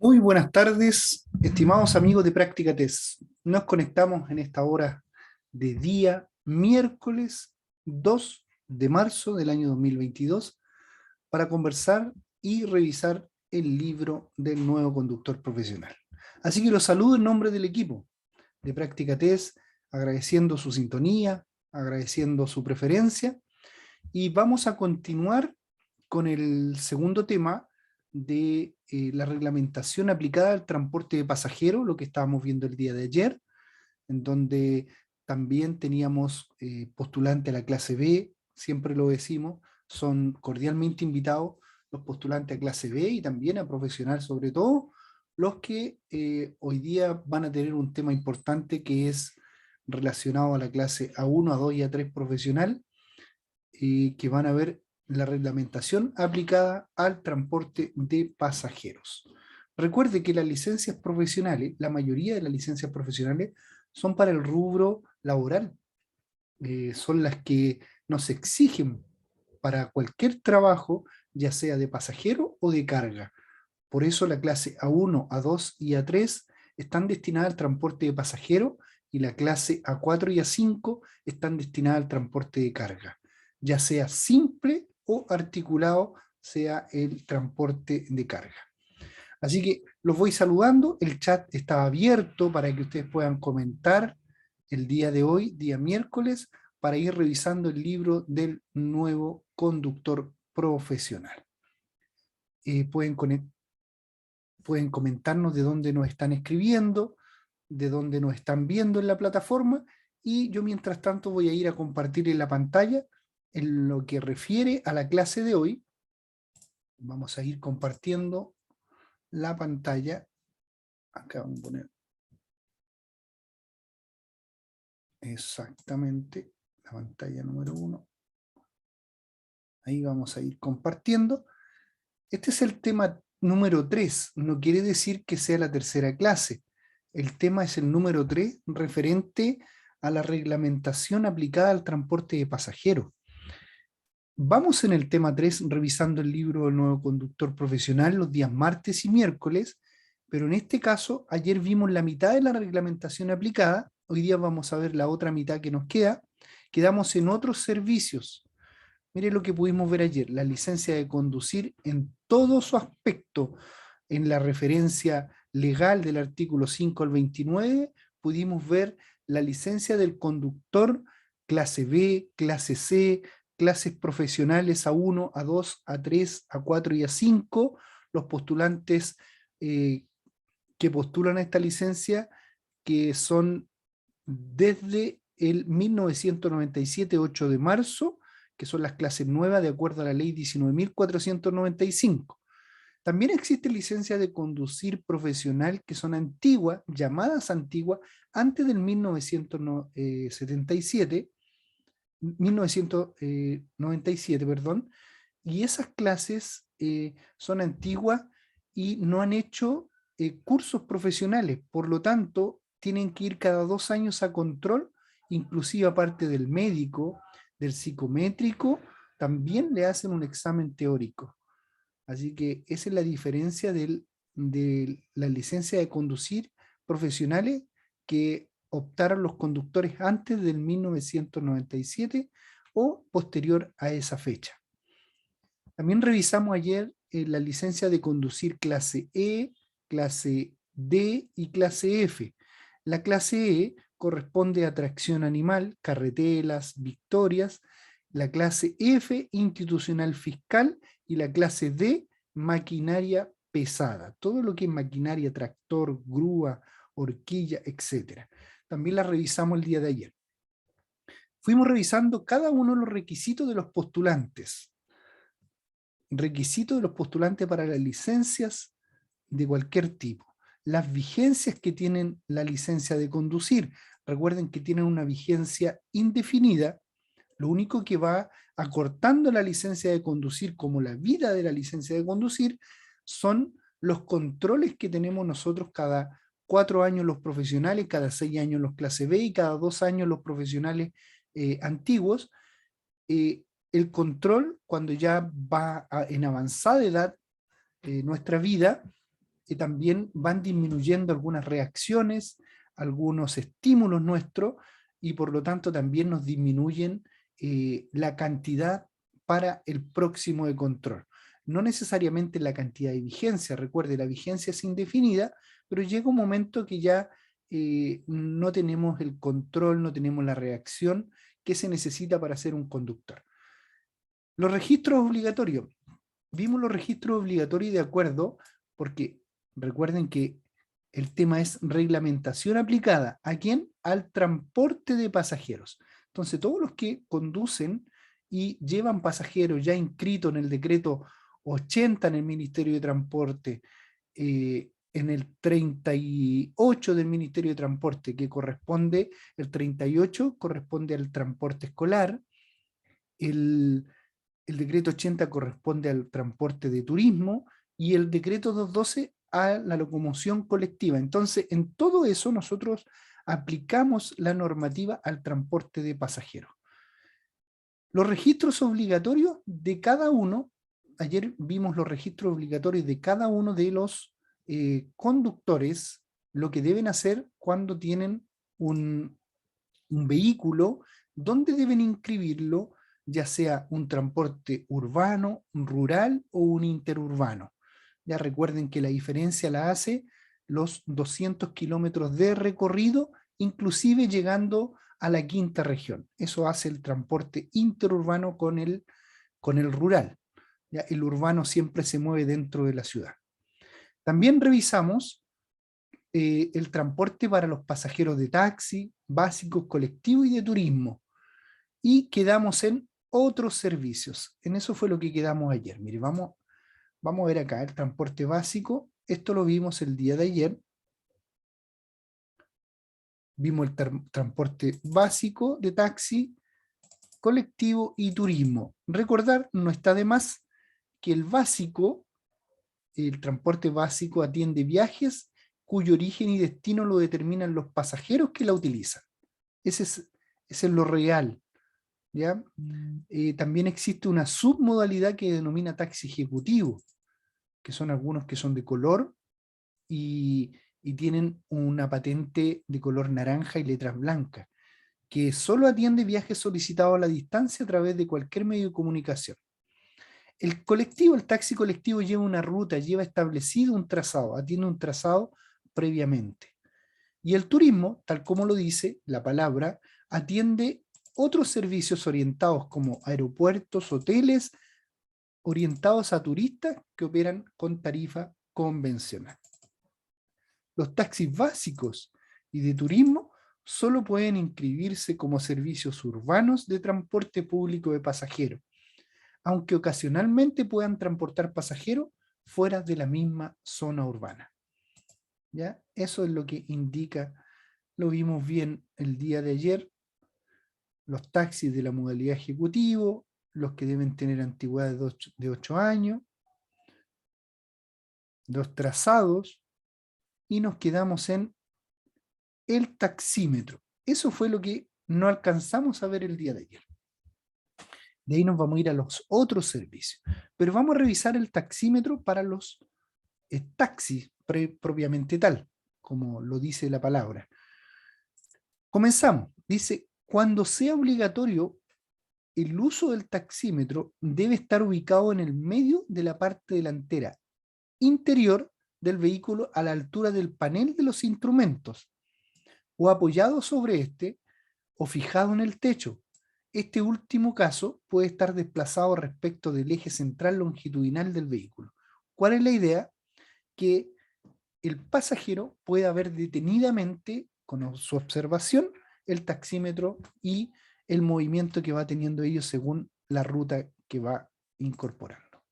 Muy buenas tardes, estimados amigos de Práctica Test. Nos conectamos en esta hora de día miércoles 2 de marzo del año 2022 para conversar y revisar el libro del nuevo conductor profesional. Así que los saludo en nombre del equipo de Práctica Test, agradeciendo su sintonía, agradeciendo su preferencia, y vamos a continuar con el segundo tema de la reglamentación aplicada al transporte de pasajeros, lo que estábamos viendo el día de ayer, en donde también teníamos postulante a la clase B, siempre lo decimos, son cordialmente invitados los postulantes a clase B y también a profesional, sobre todo los que hoy día van a tener un tema importante que es relacionado a la clase A1, A2 y A3 profesional, que van a ver la reglamentación aplicada al transporte de pasajeros. Recuerde que las licencias profesionales, la mayoría de las licencias profesionales son para el rubro laboral, son las que nos exigen para cualquier trabajo, ya sea de pasajero o de carga. Por eso la clase A1, A2 y A3 están destinadas al transporte de pasajeros y la clase A4 y A5 están destinadas al transporte de carga, ya sea simple o articulado sea el transporte de carga. Así que los voy saludando, el chat está abierto para que ustedes puedan comentar el día de hoy, día miércoles, para ir revisando el libro del nuevo conductor profesional. Pueden pueden comentarnos de dónde nos están escribiendo, de dónde nos están viendo en la plataforma, y yo mientras tanto voy a ir a compartir en la pantalla en lo que refiere a la clase de hoy. Vamos a ir compartiendo la pantalla. Acá vamos a poner exactamente la pantalla número 1. Ahí vamos a ir compartiendo. Este es el tema número 3, no quiere decir que sea la tercera clase. El tema es el número 3, referente a la reglamentación aplicada al transporte de pasajeros. Vamos en el tema 3 revisando el libro del nuevo conductor profesional los días martes y miércoles, pero en este caso ayer vimos la mitad de la reglamentación aplicada, hoy día vamos a ver la otra mitad que nos queda. Quedamos en otros servicios. Mire lo que pudimos ver ayer, la licencia de conducir en todo su aspecto, en la referencia legal del artículo 5 al 29, pudimos ver la licencia del conductor clase B, clase C, clases profesionales A1, A2, A3, A4 y A5, los postulantes que postulan a esta licencia, que son desde el 1997, 8 de marzo, que son las clases nuevas de acuerdo a la ley 19.495. También existe licencia de conducir profesional que son antiguas, llamadas antiguas, antes del 1997, perdón, y esas clases son antiguas y no han hecho cursos profesionales, por lo tanto, tienen que ir cada 2 años a control, inclusive aparte del médico, del psicométrico, también le hacen un examen teórico. Así que esa es la diferencia de la licencia de conducir profesionales que optaron los conductores antes del 1997 o posterior a esa fecha. También revisamos ayer la licencia de conducir clase E, clase D y clase F. La clase E corresponde a tracción animal, carretelas, victorias. La clase F, institucional fiscal, y la clase D, maquinaria pesada. Todo lo que es maquinaria, tractor, grúa, horquilla, etc. También la revisamos el día de ayer. Fuimos revisando cada uno de los requisitos de los postulantes. Requisitos de los postulantes para las licencias de cualquier tipo. Las vigencias que tienen la licencia de conducir. Recuerden que tienen una vigencia indefinida. Lo único que va acortando la licencia de conducir, como la vida de la licencia de conducir, son los controles que tenemos nosotros cada 4 años los profesionales, cada 6 años los clase B y cada 2 años los profesionales antiguos. El control, cuando ya va en avanzada edad nuestra vida, también van disminuyendo algunas reacciones, algunos estímulos nuestros, y por lo tanto también nos disminuyen la cantidad para el próximo de control. No necesariamente la cantidad de vigencia, recuerde, la vigencia es indefinida, pero llega un momento que ya no tenemos el control, no tenemos la reacción que se necesita para ser un conductor. Los registros obligatorios. Vimos los registros obligatorios de acuerdo, porque recuerden que el tema es reglamentación aplicada. ¿A quién? Al transporte de pasajeros. Entonces, todos los que conducen y llevan pasajeros ya inscritos en el decreto 80 en el Ministerio de Transporte, en el 38 del Ministerio de Transporte, que corresponde, el 38 corresponde al transporte escolar, el decreto 80 corresponde al transporte de turismo y el decreto 212 a la locomoción colectiva. Entonces, en todo eso nosotros aplicamos la normativa al transporte de pasajeros. Los registros obligatorios de cada uno, ayer vimos los registros obligatorios de cada uno de los conductores, lo que deben hacer cuando tienen un vehículo, dónde deben inscribirlo, ya sea un transporte urbano, rural o un interurbano. Ya recuerden que la diferencia la hace los 200 kilómetros de recorrido, inclusive llegando a la quinta región. Eso hace el transporte interurbano con el rural. ¿Ya? El urbano siempre se mueve dentro de la ciudad. También revisamos el transporte para los pasajeros de taxi, básicos, colectivos y de turismo. Y quedamos en otros servicios. En eso fue lo que quedamos ayer. Mire, vamos a ver acá el transporte básico. Esto lo vimos el día de ayer. Vimos el transporte básico de taxi, colectivo y turismo. Recordar, no está de más que el transporte básico atiende viajes cuyo origen y destino lo determinan los pasajeros que la utilizan. Ese es lo real. ¿Ya? También existe una submodalidad que denomina taxi ejecutivo, que son algunos que son de color y tienen una patente de color naranja y letras blancas, que solo atiende viajes solicitados a la distancia a través de cualquier medio de comunicación. El colectivo, el taxi colectivo lleva una ruta, lleva establecido un trazado, atiende un trazado previamente. Y el turismo, tal como lo dice la palabra, atiende otros servicios orientados como aeropuertos, hoteles, orientados a turistas que operan con tarifa convencional. Los taxis básicos y de turismo solo pueden inscribirse como servicios urbanos de transporte público de pasajeros, aunque ocasionalmente puedan transportar pasajeros fuera de la misma zona urbana. ¿Ya? Eso es lo que indica, lo vimos bien el día de ayer, los taxis de la modalidad ejecutivo, los que deben tener antigüedad de 8 años, los trazados, y nos quedamos en el taxímetro. Eso fue lo que no alcanzamos a ver el día de ayer. De ahí nos vamos a ir a los otros servicios. Pero vamos a revisar el taxímetro para los taxis propiamente tal, como lo dice la palabra. Comenzamos. Dice, cuando sea obligatorio, el uso del taxímetro debe estar ubicado en el medio de la parte delantera interior del vehículo a la altura del panel de los instrumentos, o apoyado sobre este, o fijado en el techo. Este último caso puede estar desplazado respecto del eje central longitudinal del vehículo. ¿Cuál es la idea? Que el pasajero pueda ver detenidamente, con su observación, el taxímetro y el movimiento que va teniendo ellos según la ruta que va incorporando.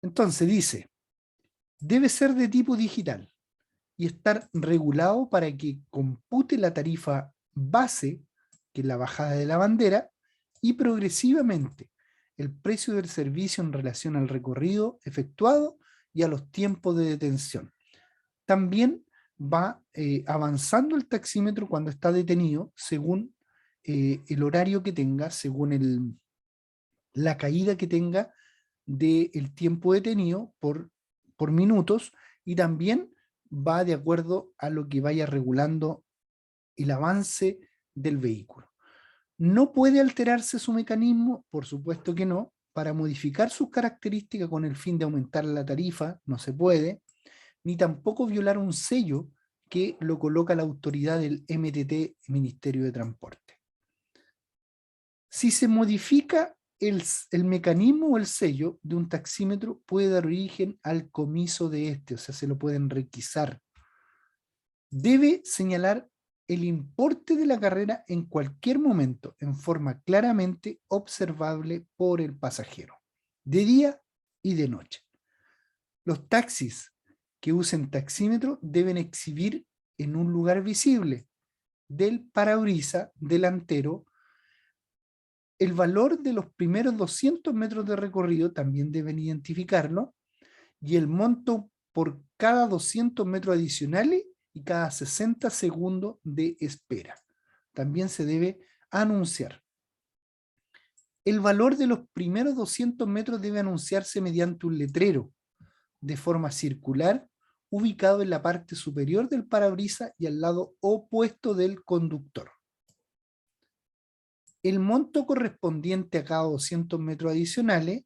Entonces dice, debe ser de tipo digital y estar regulado para que compute la tarifa base, que es la bajada de la bandera, y progresivamente el precio del servicio en relación al recorrido efectuado y a los tiempos de detención. También va avanzando el taxímetro cuando está detenido según el horario que tenga, según la caída que tenga del tiempo detenido por minutos, y también va de acuerdo a lo que vaya regulando el avance del vehículo. ¿No puede alterarse su mecanismo? Por supuesto que no. Para modificar sus características con el fin de aumentar la tarifa, no se puede, ni tampoco violar un sello que lo coloca la autoridad del MTT, Ministerio de Transporte. Si se modifica el mecanismo o el sello de un taxímetro, puede dar origen al comiso de este, o sea, se lo pueden requisar. Debe señalar el importe de la carrera en cualquier momento, en forma claramente observable por el pasajero, de día y de noche. Los taxis que usen taxímetro deben exhibir en un lugar visible del parabrisas delantero el valor de los primeros 200 metros de recorrido, también deben identificarlo, y el monto por cada 200 metros adicionales y cada 60 segundos de espera. También se debe anunciar. El valor de los primeros 200 metros debe anunciarse mediante un letrero de forma circular ubicado en la parte superior del parabrisas y al lado opuesto del conductor. El monto correspondiente a cada 200 metros adicionales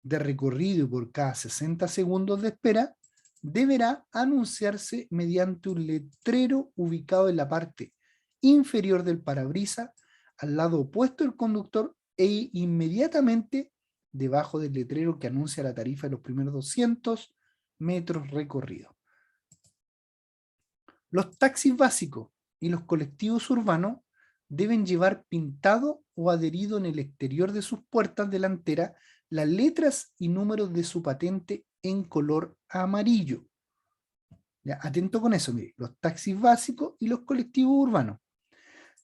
de recorrido y por cada 60 segundos de espera deberá anunciarse mediante un letrero ubicado en la parte inferior del parabrisas al lado opuesto del conductor e inmediatamente debajo del letrero que anuncia la tarifa de los primeros 200 metros recorridos. Los taxis básicos y los colectivos urbanos deben llevar pintado o adherido en el exterior de sus puertas delanteras las letras y números de su patente en color amarillo. Ya, atento con eso, mire, los taxis básicos y los colectivos urbanos.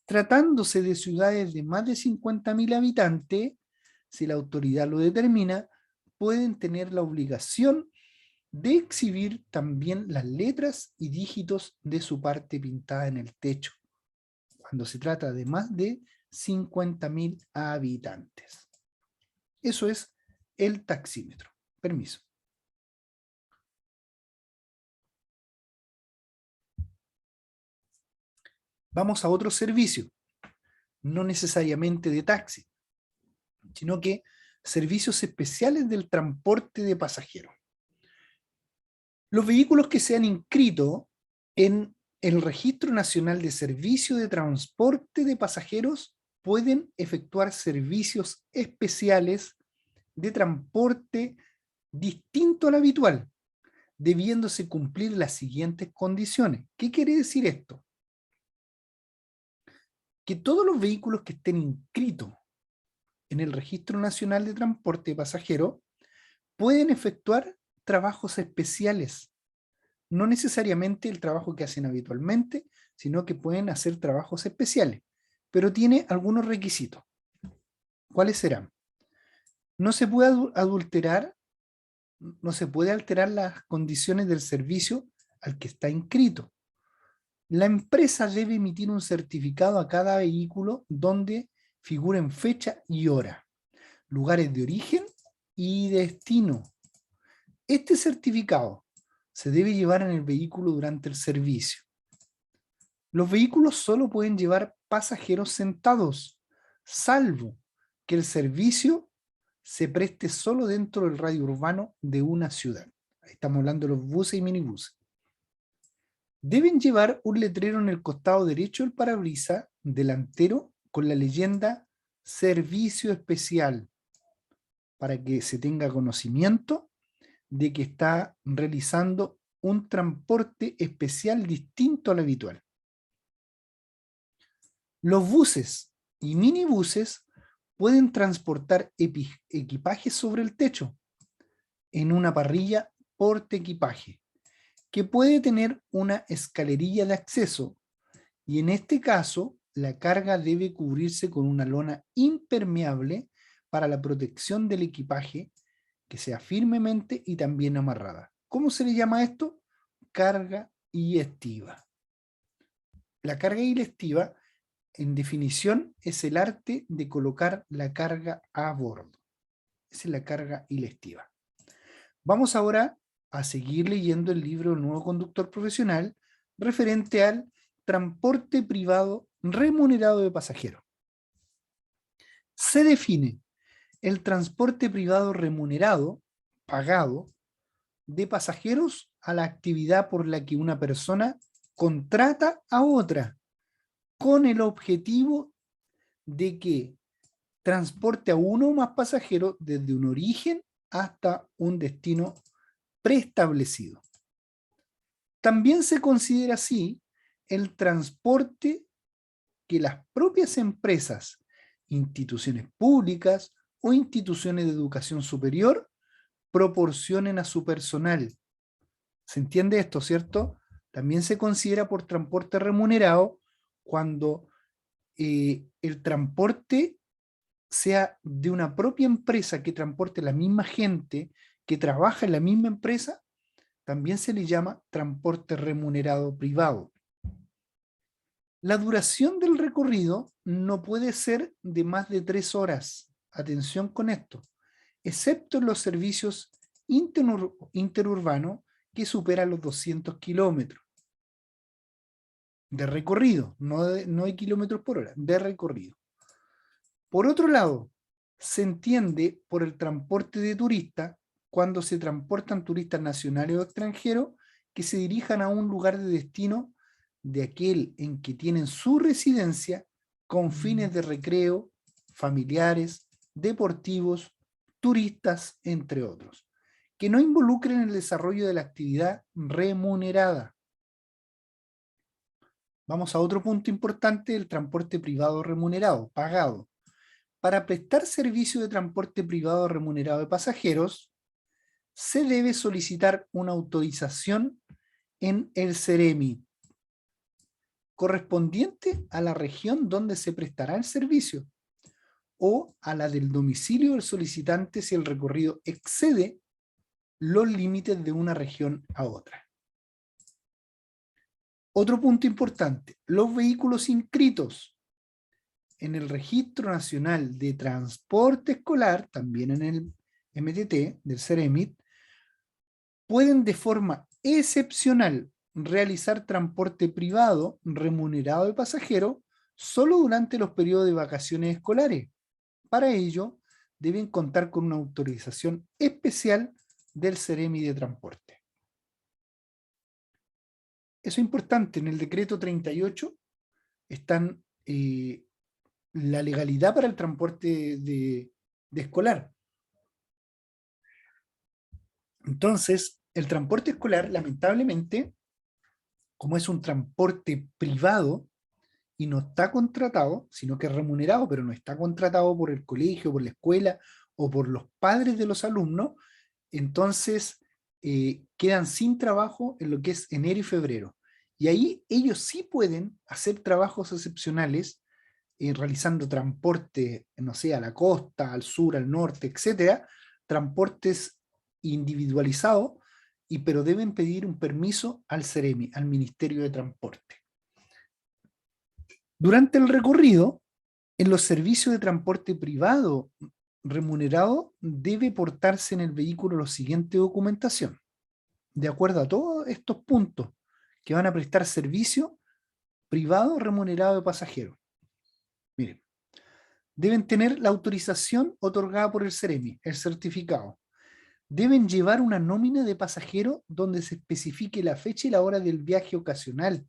Tratándose de ciudades de más de 50.000 habitantes, si la autoridad lo determina, pueden tener la obligación de exhibir también las letras y dígitos de su parte pintada en el techo, cuando se trata de más de 50.000 habitantes. Eso es el taxímetro. Permiso. Vamos a otro servicio, no necesariamente de taxi, sino que servicios especiales del transporte de pasajeros. Los vehículos que se han inscrito en el Registro Nacional de Servicio de Transporte de Pasajeros pueden efectuar servicios especiales de transporte distinto al habitual, debiéndose cumplir las siguientes condiciones. ¿Qué quiere decir esto? Que todos los vehículos que estén inscritos en el Registro Nacional de Transporte de Pasajeros pueden efectuar trabajos especiales. No necesariamente el trabajo que hacen habitualmente, sino que pueden hacer trabajos especiales, pero tiene algunos requisitos. ¿Cuáles serán? No se puede adulterar, no se puede alterar las condiciones del servicio al que está inscrito. La empresa debe emitir un certificado a cada vehículo donde figuren fecha y hora, lugares de origen y destino. Este certificado se debe llevar en el vehículo durante el servicio. Los vehículos solo pueden llevar pasajeros sentados, salvo que el servicio se preste solo dentro del radio urbano de una ciudad. Ahí estamos hablando de los buses y minibuses. Deben llevar un letrero en el costado derecho del parabrisas delantero con la leyenda Servicio Especial, para que se tenga conocimiento de que está realizando un transporte especial distinto al habitual. Los buses y minibuses pueden transportar equipajes sobre el techo en una parrilla porte equipaje, que puede tener una escalerilla de acceso, y en este caso la carga debe cubrirse con una lona impermeable para la protección del equipaje, que sea firmemente y también amarrada. ¿Cómo se le llama esto? Carga y estiva. La carga y la estiva, en definición, es el arte de colocar la carga a bordo. Esa es la carga y la estiva. Vamos ahora a seguir leyendo el libro El nuevo conductor profesional referente al transporte privado remunerado de pasajeros. Se define el transporte privado remunerado, pagado, de pasajeros a la actividad por la que una persona contrata a otra, con el objetivo de que transporte a uno o más pasajeros desde un origen hasta un destino preestablecido. También se considera así el transporte que las propias empresas, instituciones públicas o instituciones de educación superior proporcionen a su personal. ¿Se entiende esto, cierto? También se considera por transporte remunerado cuando el transporte sea de una propia empresa que transporte la misma gente que trabaja en la misma empresa, también se le llama transporte remunerado privado. La duración del recorrido no puede ser de más de 3 horas. Atención con esto, excepto en los servicios interurbanos que superan los 200 kilómetros de recorrido, no de kilómetros por hora, de recorrido. Por otro lado, se entiende por el transporte de turistas cuando se transportan turistas nacionales o extranjeros que se dirijan a un lugar de destino de aquel en que tienen su residencia con fines de recreo, familiares, deportivos, turistas, entre otros, que no involucren el desarrollo de la actividad remunerada. Vamos a otro punto importante del transporte privado remunerado, pagado. Para prestar servicio de transporte privado remunerado de pasajeros, se debe solicitar una autorización en el Ceremi, correspondiente a la región donde se prestará el servicio, o a la del domicilio del solicitante si el recorrido excede los límites de una región a otra. Otro punto importante, los vehículos inscritos en el Registro Nacional de Transporte Escolar, también en el MTT del Ceremi, pueden de forma excepcional realizar transporte privado remunerado de pasajeros solo durante los periodos de vacaciones escolares. Para ello, deben contar con una autorización especial del Ceremi de Transporte. Eso es importante, en el decreto 38 están la legalidad para el transporte de escolar. Entonces, el transporte escolar, lamentablemente, como es un transporte privado y no está contratado, sino que es remunerado, pero no está contratado por el colegio, por la escuela o por los padres de los alumnos, entonces quedan sin trabajo en lo que es enero y febrero. Y ahí ellos sí pueden hacer trabajos excepcionales, realizando transporte, no sé, a la costa, al sur, al norte, etcétera, transportes individualizados, pero deben pedir un permiso al Ceremi, al Ministerio de Transporte. Durante el recorrido, en los servicios de transporte privado remunerado, debe portarse en el vehículo la siguiente documentación, de acuerdo a todos estos puntos que van a prestar servicio privado remunerado de pasajeros. Miren, deben tener la autorización otorgada por el Ceremi, el certificado. Deben llevar una nómina de pasajero donde se especifique la fecha y la hora del viaje ocasional,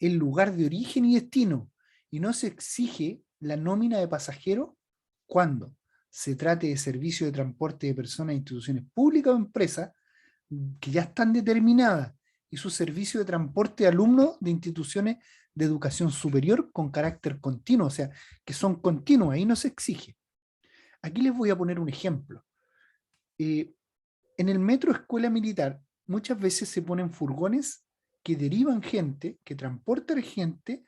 el lugar de origen y destino, y no se exige la nómina de pasajero cuando se trate de servicio de transporte de personas e instituciones públicas o empresas que ya están determinadas, y su servicio de transporte de alumnos de instituciones de educación superior con carácter continuo, o sea, que son continuos, ahí no se exige. Aquí les voy a poner un ejemplo. En el metro Escuela Militar muchas veces se ponen furgones que derivan gente, que transportan gente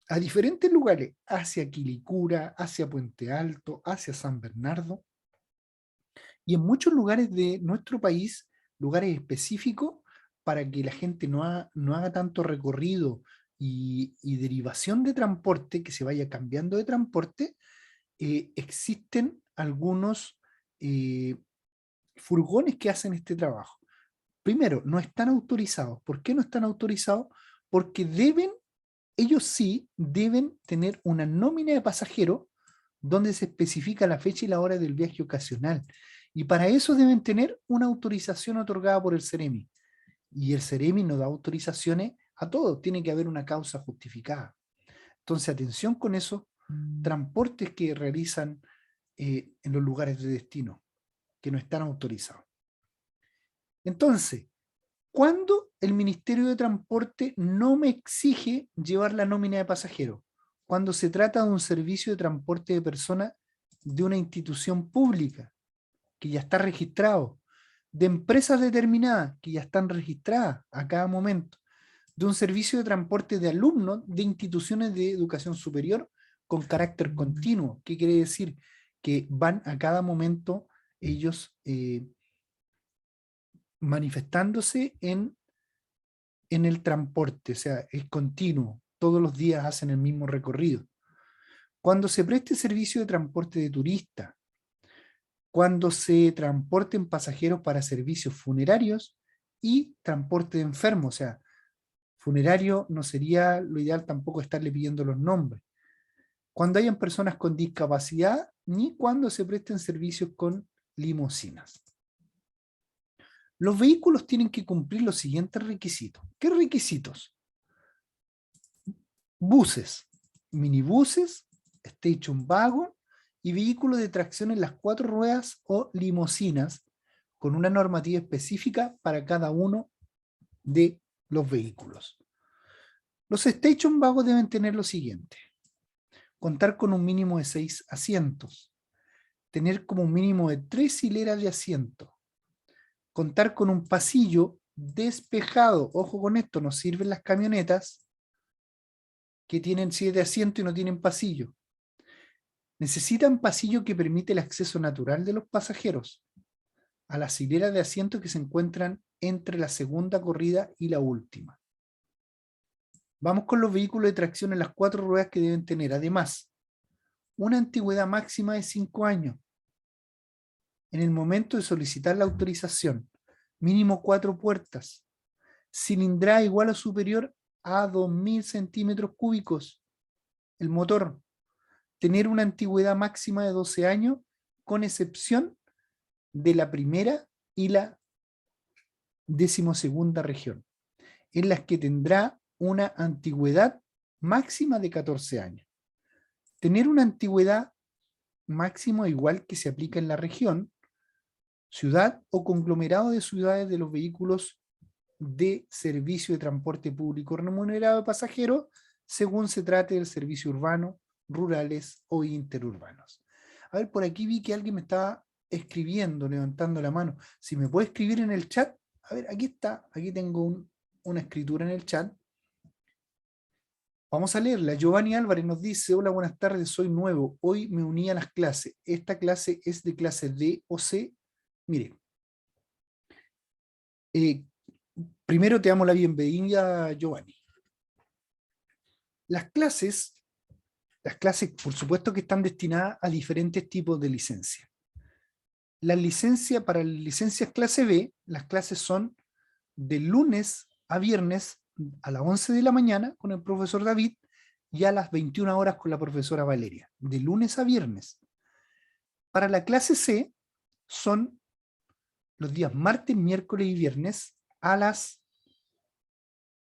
a diferentes lugares, hacia Quilicura, hacia Puente Alto, hacia San Bernardo, y en muchos lugares de nuestro país, lugares específicos para que la gente no haga tanto recorrido y derivación de transporte, que se vaya cambiando de transporte, existen algunos furgones que hacen este trabajo. Primero, no están autorizados. ¿Por qué no están autorizados? Porque ellos sí deben tener una nómina de pasajeros donde se especifica la fecha y la hora del viaje ocasional. Y para eso deben tener una autorización otorgada por el Ceremi. Y el Ceremi no da autorizaciones a todos, tiene que haber una causa justificada. Entonces, atención con esos transportes que realizan en los lugares de destino, que no están autorizados. Entonces, ¿cuándo el Ministerio de Transporte no me exige llevar la nómina de pasajeros? Cuando se trata de un servicio de transporte de personas de una institución pública, que ya está registrado, de empresas determinadas, que ya están registradas a cada momento, de un servicio de transporte de alumnos de instituciones de educación superior con carácter continuo. ¿Qué quiere decir? Que van a cada momento ellos manifestándose en el transporte, o sea, es continuo, todos los días hacen el mismo recorrido. Cuando se preste servicio de transporte de turistas, cuando se transporten pasajeros para servicios funerarios y transporte de enfermos, o sea, funerario no sería lo ideal tampoco estarle pidiendo los nombres. Cuando hayan personas con discapacidad, ni cuando se presten servicios con limusinas. Los vehículos tienen que cumplir los siguientes requisitos. ¿Qué requisitos? Buses, minibuses, station wagon y vehículos de tracción en las 4 ruedas o limusinas con una normativa específica para cada uno de los vehículos. Los station wagon deben tener lo siguiente: contar con un mínimo de 6 asientos, tener como un mínimo de 3 hileras de asientos, contar con un pasillo despejado. Ojo con esto, no sirven las camionetas que tienen 7 asientos y no tienen pasillo. Necesitan pasillo que permite el acceso natural de los pasajeros a las hileras de asientos que se encuentran entre la segunda corrida y la última. Vamos con los vehículos de tracción en las 4 ruedas que deben tener, además, una antigüedad máxima de 5 años. En el momento de solicitar la autorización, mínimo 4 puertas, cilindrada igual o superior a 2000 centímetros cúbicos, el motor, tener una antigüedad máxima de 12 años, con excepción de la primera y la 12ª región, en las que tendrá una antigüedad máxima de 14 años. Tener una antigüedad máxima igual que se aplica en la región, ciudad o conglomerado de ciudades de los vehículos de servicio de transporte público remunerado de pasajeros, según se trate del servicio urbano, rurales o interurbanos. A ver, por aquí vi que alguien me estaba escribiendo, levantando la mano. Si me puede escribir en el chat. A ver, aquí está, aquí tengo una escritura en el chat. Vamos a leerla. Giovanni Álvarez nos dice: hola, buenas tardes, soy nuevo. Hoy me uní a las clases. ¿Esta clase es de clase D o C? Mire, primero te damos la bienvenida, Giovanni. Las clases, por supuesto que están destinadas a diferentes tipos de licencias. Para las licencias clase B, las clases son de lunes a viernes a las 11 de la mañana con el profesor David y a las 21 horas con la profesora Valeria, de lunes a viernes. Para la clase C son los días martes, miércoles y viernes a las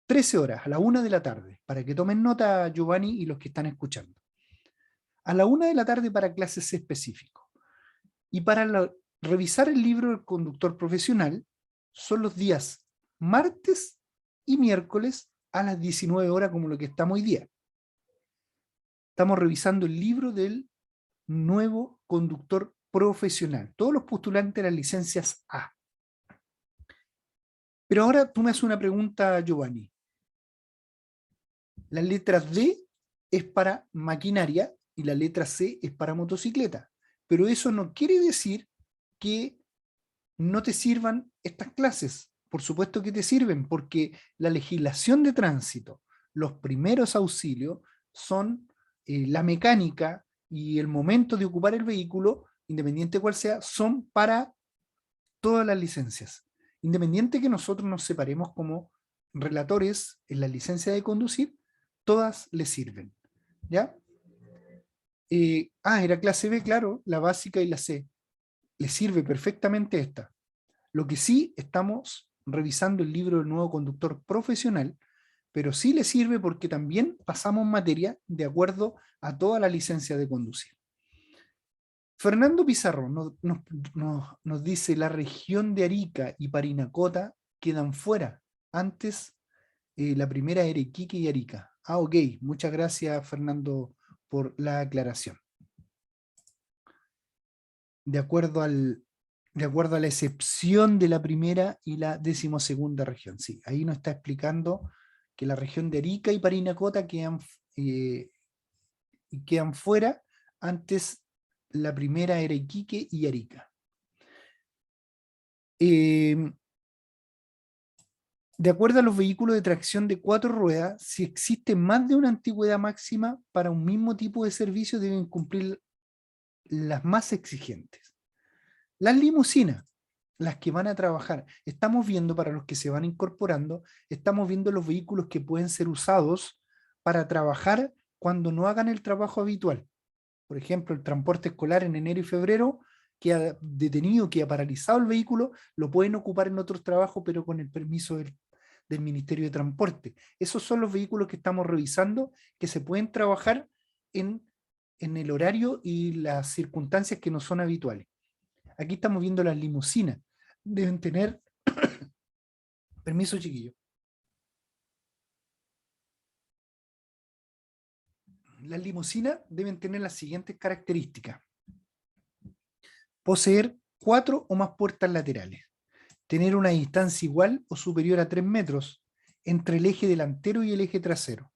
13 horas, a la 1 de la tarde, para que tomen nota, Giovanni, y los que están escuchando. A la 1 de la tarde para clases C específico. Y para revisar el libro del conductor profesional son los días martes y miércoles a las 19 horas, como lo que estamos hoy día. Estamos revisando el libro del nuevo conductor profesional. Todos los postulantes de las licencias A. Pero ahora tú me haces una pregunta, Giovanni. La letra D es para maquinaria y la letra C es para motocicleta. Pero eso no quiere decir que no te sirvan estas clases. Por supuesto que te sirven, porque la legislación de tránsito, los primeros auxilios son la mecánica y el momento de ocupar el vehículo, independiente cuál sea, son para todas las licencias. Independiente que nosotros nos separemos como relatores en la licencia de conducir, todas les sirven. ¿Ya? Era clase B, claro, la básica y la C. Les sirve perfectamente esta. Lo que sí, estamos revisando el libro del nuevo conductor profesional, pero sí le sirve porque también pasamos materia de acuerdo a toda la licencia de conducir. Fernando Pizarro nos dice: la región de Arica y Parinacota quedan fuera. Antes la primera era Iquique y Arica. Ok, muchas gracias, Fernando, por la aclaración. De acuerdo a la excepción de la primera y la 12ª región. Sí, ahí nos está explicando que la región de Arica y Parinacota quedan fuera. Antes la primera era Iquique y Arica. De acuerdo a los vehículos de tracción de 4 ruedas, si existe más de una antigüedad máxima para un mismo tipo de servicio, deben cumplir las más exigentes. Las limusinas, las que van a trabajar, estamos viendo, para los que se van incorporando, estamos viendo los vehículos que pueden ser usados para trabajar cuando no hagan el trabajo habitual. Por ejemplo, el transporte escolar en enero y febrero, que ha detenido, que ha paralizado el vehículo, lo pueden ocupar en otros trabajos, pero con el permiso del Ministerio de Transporte. Esos son los vehículos que estamos revisando, que se pueden trabajar en el horario y las circunstancias que no son habituales. Aquí estamos viendo las limusinas. Deben tener, permiso chiquillo, las limusinas deben tener las siguientes características: poseer 4 o más puertas laterales, tener una distancia igual o superior a 3 metros entre el eje delantero y el eje trasero,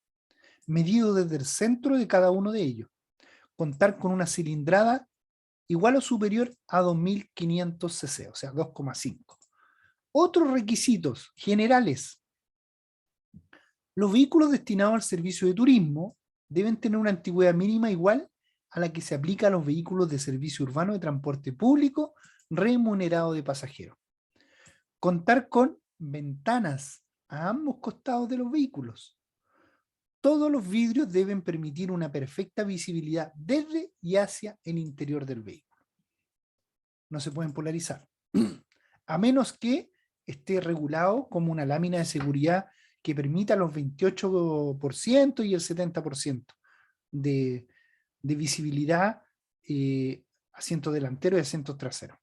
medido desde el centro de cada uno de ellos, contar con una cilindrada igual o superior a 2500 cc, o sea, 2,5. Otros requisitos generales: los vehículos destinados al servicio de turismo deben tener una antigüedad mínima igual a la que se aplica a los vehículos de servicio urbano de transporte público remunerado de pasajeros. Contar con ventanas a ambos costados de los vehículos. Todos los vidrios deben permitir una perfecta visibilidad desde y hacia el interior del vehículo. No se pueden polarizar, a menos que esté regulado como una lámina de seguridad que permita los 28% y el 70% de visibilidad, asientos delanteros y asientos traseros.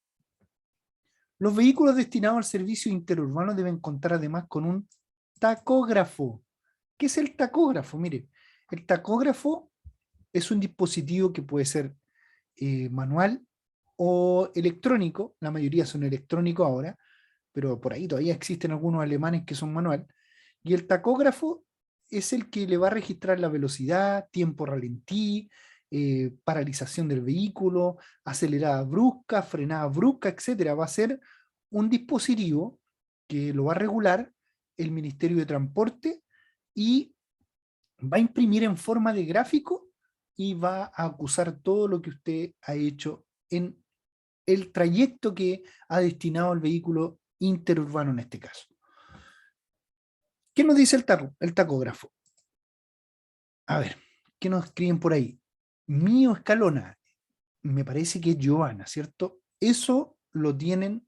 Los vehículos destinados al servicio interurbano deben contar además con un tacógrafo. ¿Qué es el tacógrafo? Mire, el tacógrafo es un dispositivo que puede ser manual o electrónico. La mayoría son electrónicos ahora, pero por ahí todavía existen algunos alemanes que son manual. Y el tacógrafo es el que le va a registrar la velocidad, tiempo ralentí, paralización del vehículo, acelerada brusca, frenada brusca, etcétera. Va a ser un dispositivo que lo va a regular el Ministerio de Transporte y va a imprimir en forma de gráfico y va a acusar todo lo que usted ha hecho en el trayecto que ha destinado al vehículo interurbano en este caso. ¿Qué nos dice el tacógrafo? A ver, ¿qué nos escriben por ahí? Mío Escalona, me parece que es Giovanna, ¿cierto? Eso lo tienen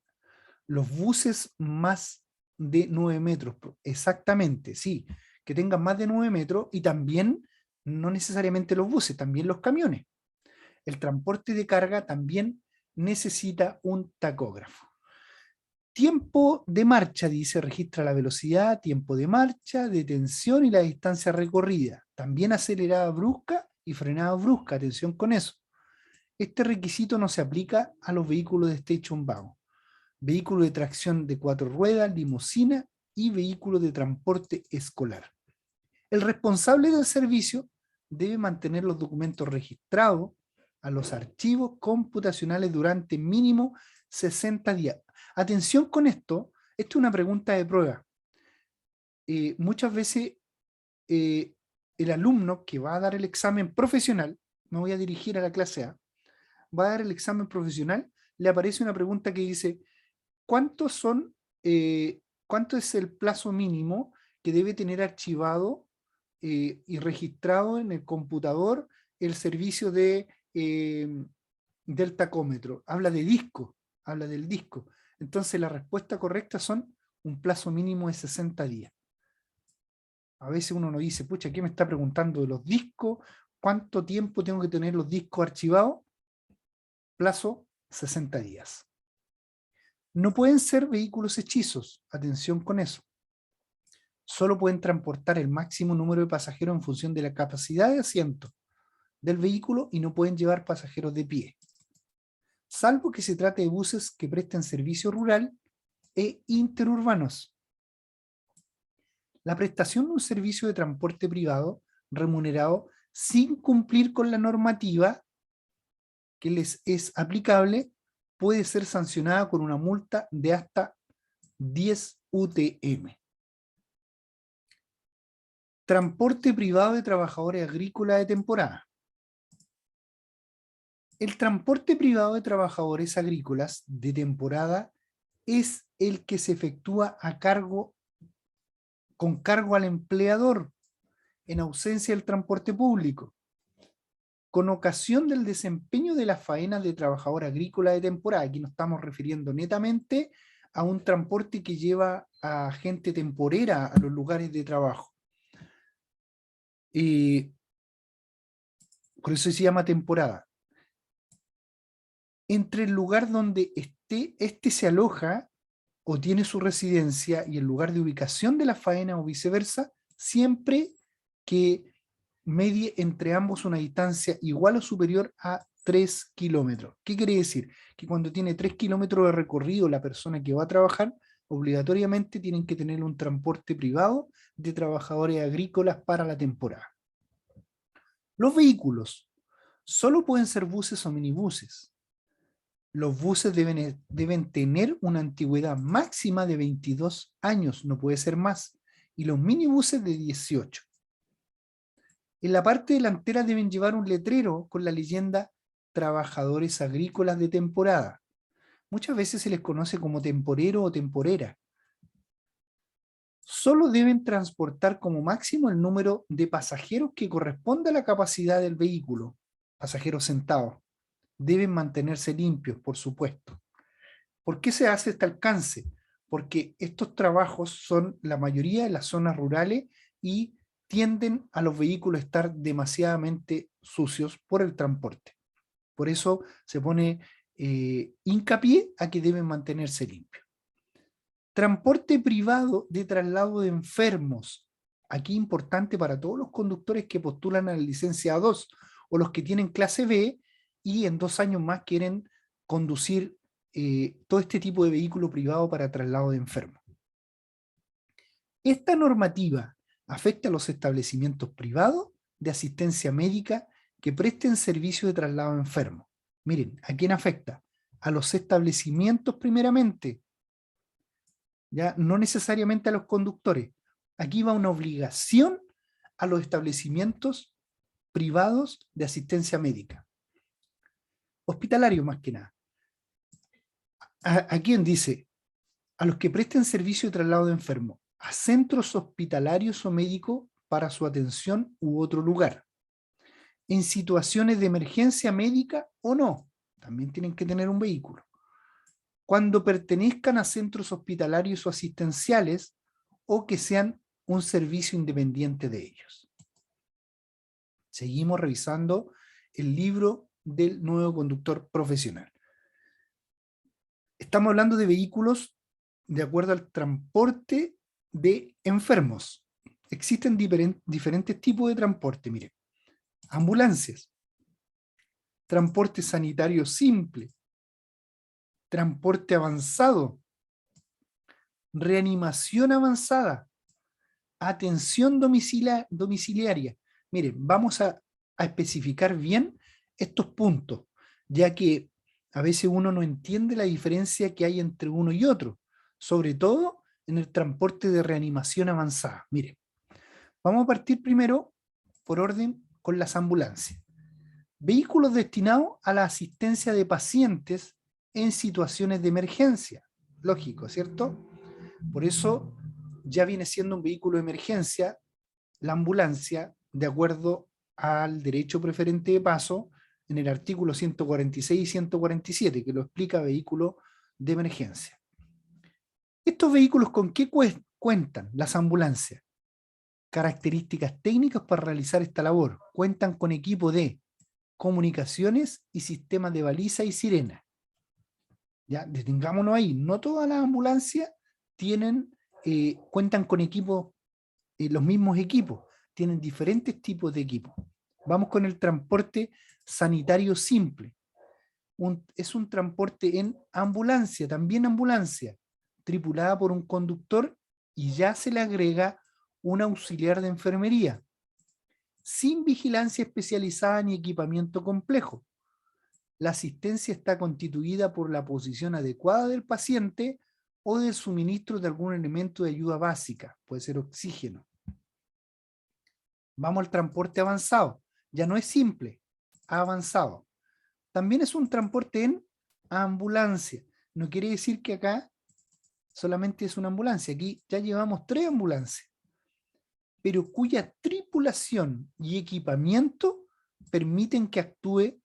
los buses más de 9 metros, exactamente, sí, que tengan más de 9 metros, y también no necesariamente los buses, también los camiones. El transporte de carga también necesita un tacógrafo. Tiempo de marcha, dice, registra la velocidad, tiempo de marcha, detención y la distancia recorrida. También acelerada brusca y frenada brusca, atención con eso. Este requisito no se aplica a los vehículos de station wagon, vehículos de tracción de 4 ruedas, limusina y vehículos de transporte escolar. El responsable del servicio debe mantener los documentos registrados a los archivos computacionales durante mínimo 60 días. Atención con esto, esto es una pregunta de prueba. Muchas veces el alumno que va a dar el examen profesional, me voy a dirigir a la clase A, va a dar el examen profesional, le aparece una pregunta que dice: ¿cuánto es el plazo mínimo que debe tener archivado y registrado en el computador el servicio del tacómetro? Habla de disco, habla del disco. Entonces la respuesta correcta son un plazo mínimo de 60 días. A veces uno no dice, pucha, ¿qué me está preguntando de los discos? ¿Cuánto tiempo tengo que tener los discos archivados? Plazo 60 días. No pueden ser vehículos hechizos, atención con eso. Solo pueden transportar el máximo número de pasajeros en función de la capacidad de asiento del vehículo y no pueden llevar pasajeros de pie, salvo que se trate de buses que presten servicio rural e interurbanos. La prestación de un servicio de transporte privado remunerado sin cumplir con la normativa que les es aplicable puede ser sancionada con una multa de hasta 10 UTM. Transporte privado de trabajadores agrícolas de temporada. El transporte privado de trabajadores agrícolas de temporada es el que se efectúa con cargo al empleador en ausencia del transporte público, con ocasión del desempeño de las faenas de trabajador agrícola de temporada. Aquí nos estamos refiriendo netamente a un transporte que lleva a gente temporera a los lugares de trabajo. Por eso se llama temporada. Entre el lugar donde este se aloja o tiene su residencia y el lugar de ubicación de la faena o viceversa, siempre que medie entre ambos una distancia igual o superior a 3 kilómetros. ¿Qué quiere decir? Que cuando tiene 3 kilómetros de recorrido la persona que va a trabajar, obligatoriamente tienen que tener un transporte privado de trabajadores agrícolas para la temporada. Los vehículos solo pueden ser buses o minibuses. Los buses deben tener una antigüedad máxima de 22 años, no puede ser más, y los minibuses de 18. En la parte delantera deben llevar un letrero con la leyenda trabajadores agrícolas de temporada. Muchas veces se les conoce como temporero o temporera. Solo deben transportar como máximo el número de pasajeros que corresponde a la capacidad del vehículo, pasajeros sentados. Deben mantenerse limpios, por supuesto. ¿Por qué se hace este alcance? Porque estos trabajos son la mayoría en las zonas rurales y tienden a los vehículos a estar demasiadamente sucios por el transporte. Por eso se pone hincapié a que deben mantenerse limpios. Transporte privado de traslado de enfermos. Aquí importante para todos los conductores que postulan a la licencia A2 o los que tienen clase B y en 2 años más quieren conducir todo este tipo de vehículo privado para traslado de enfermos. Esta normativa afecta a los establecimientos privados de asistencia médica que presten servicio de traslado de enfermos. Miren, ¿a quién afecta? A los establecimientos primeramente, ya no necesariamente a los conductores. Aquí va una obligación a los establecimientos privados de asistencia médica. Hospitalario más que nada. ¿A quién dice? A los que presten servicio de traslado de enfermos, a centros hospitalarios o médicos para su atención u otro lugar. En situaciones de emergencia médica o no, también tienen que tener un vehículo. Cuando pertenezcan a centros hospitalarios o asistenciales o que sean un servicio independiente de ellos. Seguimos revisando el libro del nuevo conductor profesional. Estamos hablando de vehículos de acuerdo al transporte de enfermos. Existen diferentes tipos de transporte, miren. Ambulancias, transporte sanitario simple, transporte avanzado, reanimación avanzada, atención domiciliaria. Miren, vamos a especificar bien estos puntos, ya que a veces uno no entiende la diferencia que hay entre uno y otro, sobre todo en el transporte de reanimación avanzada. Miren, vamos a partir primero por orden con las ambulancias. Vehículos destinados a la asistencia de pacientes en situaciones de emergencia, Lógico, ¿cierto? Por eso ya viene siendo un vehículo de emergencia la ambulancia, de acuerdo al derecho preferente de paso, en el artículo 146 y 147, que lo explica vehículo de emergencia. ¿Estos vehículos con qué cuentan las ambulancias? Características técnicas para realizar esta labor. Cuentan con equipo de comunicaciones y sistemas de baliza y sirena. Ya, detengámonos ahí. No todas las ambulancias cuentan con equipos, los mismos equipos. Tienen diferentes tipos de equipos. Vamos con el transporte sanitario simple. Es un transporte en ambulancia, también ambulancia, tripulada por un conductor y ya se le agrega un auxiliar de enfermería, sin vigilancia especializada ni equipamiento complejo. La asistencia está constituida por la posición adecuada del paciente o del suministro de algún elemento de ayuda básica, puede ser oxígeno. Vamos al transporte avanzado, ya no es simple, avanzado. También es un transporte en ambulancia. No quiere decir que acá solamente es una ambulancia, aquí ya llevamos 3 ambulancias, pero cuya tripulación y equipamiento permiten que actúe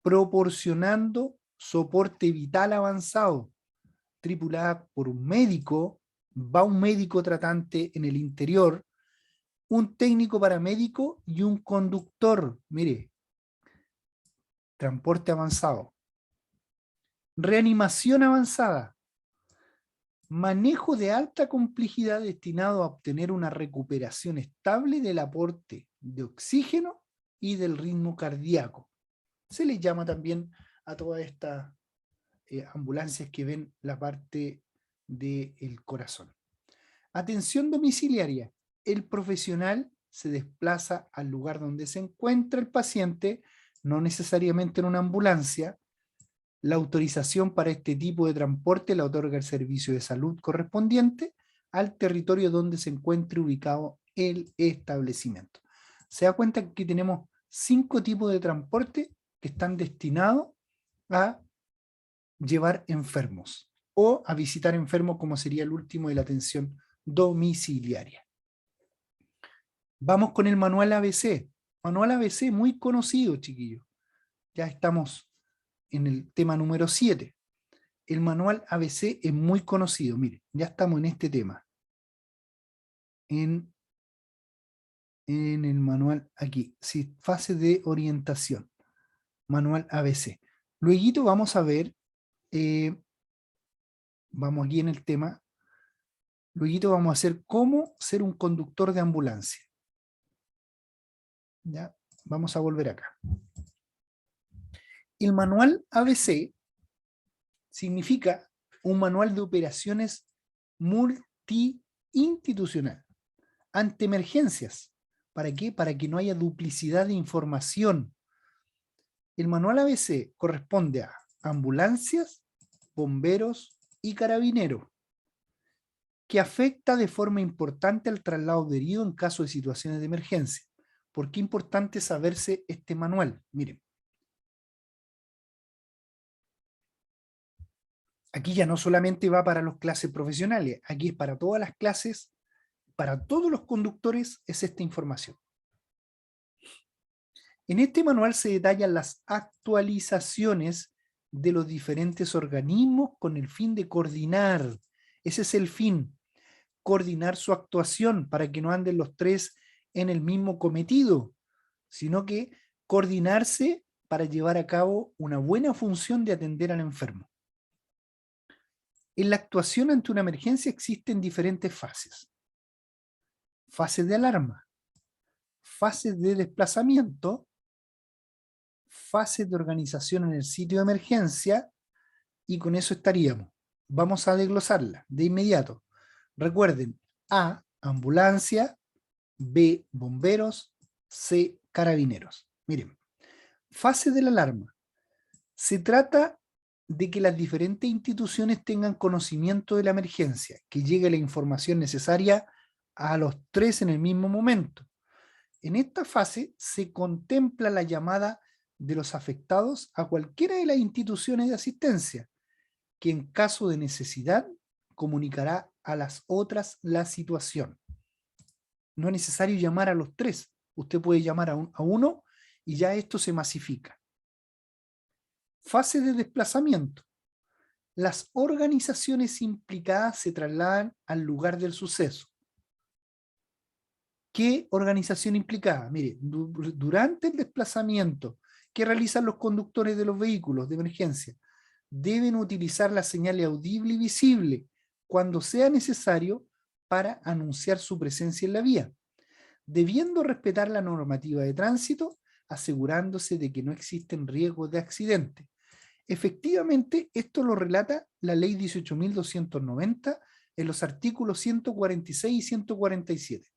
proporcionando soporte vital avanzado, tripulada por un médico, va un médico tratante en el interior, un técnico paramédico y un conductor. Mire, transporte avanzado. Reanimación avanzada. Manejo de alta complejidad destinado a obtener una recuperación estable del aporte de oxígeno y del ritmo cardíaco. Se les llama también a todas estas ambulancias que ven la parte del corazón. Atención domiciliaria. El profesional se desplaza al lugar donde se encuentra el paciente, no necesariamente en una ambulancia. La autorización para este tipo de transporte la otorga el servicio de salud correspondiente al territorio donde se encuentre ubicado el establecimiento. Se da cuenta que aquí tenemos 5 tipos de transporte que están destinados a llevar enfermos o a visitar enfermos, como sería el último de la atención domiciliaria. Vamos con el manual ABC. Manual ABC muy conocido, chiquillos. Ya estamos en el tema número 7. El manual ABC es muy conocido. Miren, ya estamos en este tema. En el manual aquí. Sí, fase de orientación. Manual ABC. Luego vamos a ver, vamos aquí en el tema, luego vamos a hacer cómo ser un conductor de ambulancia. ¿Ya? Vamos a volver acá. El manual ABC significa un manual de operaciones multiinstitucional ante emergencias. ¿Para qué? Para que no haya duplicidad de información. El manual ABC corresponde a ambulancias, bomberos y carabineros, que afecta de forma importante al traslado de herido en caso de situaciones de emergencia. ¿Por qué es importante saberse este manual? Miren. Aquí ya no solamente va para las clases profesionales, aquí es para todas las clases, para todos los conductores es esta información. En este manual se detallan las actualizaciones de los diferentes organismos con el fin de coordinar. Ese es el fin, coordinar su actuación para que no anden los 3 en el mismo cometido, sino que coordinarse para llevar a cabo una buena función de atender al enfermo. En la actuación ante una emergencia existen diferentes fases. Fases de alarma, fases de desplazamiento, fases de organización en el sitio de emergencia, y con eso estaríamos. Vamos a desglosarla de inmediato. Recuerden, A, ambulancia, B, bomberos, C, carabineros. Miren, fase de la alarma. Se trata de que las diferentes instituciones tengan conocimiento de la emergencia, que llegue la información necesaria a los 3 en el mismo momento. En esta fase se contempla la llamada de los afectados a cualquiera de las instituciones de asistencia, que en caso de necesidad comunicará a las otras la situación. No es necesario llamar a los 3. Usted puede llamar a uno y ya esto se masifica. Fase de desplazamiento. Las organizaciones implicadas se trasladan al lugar del suceso. ¿Qué organización implicada? Mire, durante el desplazamiento que realizan los conductores de los vehículos de emergencia, deben utilizar la señal audible y visible cuando sea necesario para anunciar su presencia en la vía, debiendo respetar la normativa de tránsito, asegurándose de que no existen riesgos de accidente. Efectivamente, esto lo relata la ley 18.290 en los artículos 146 y 147.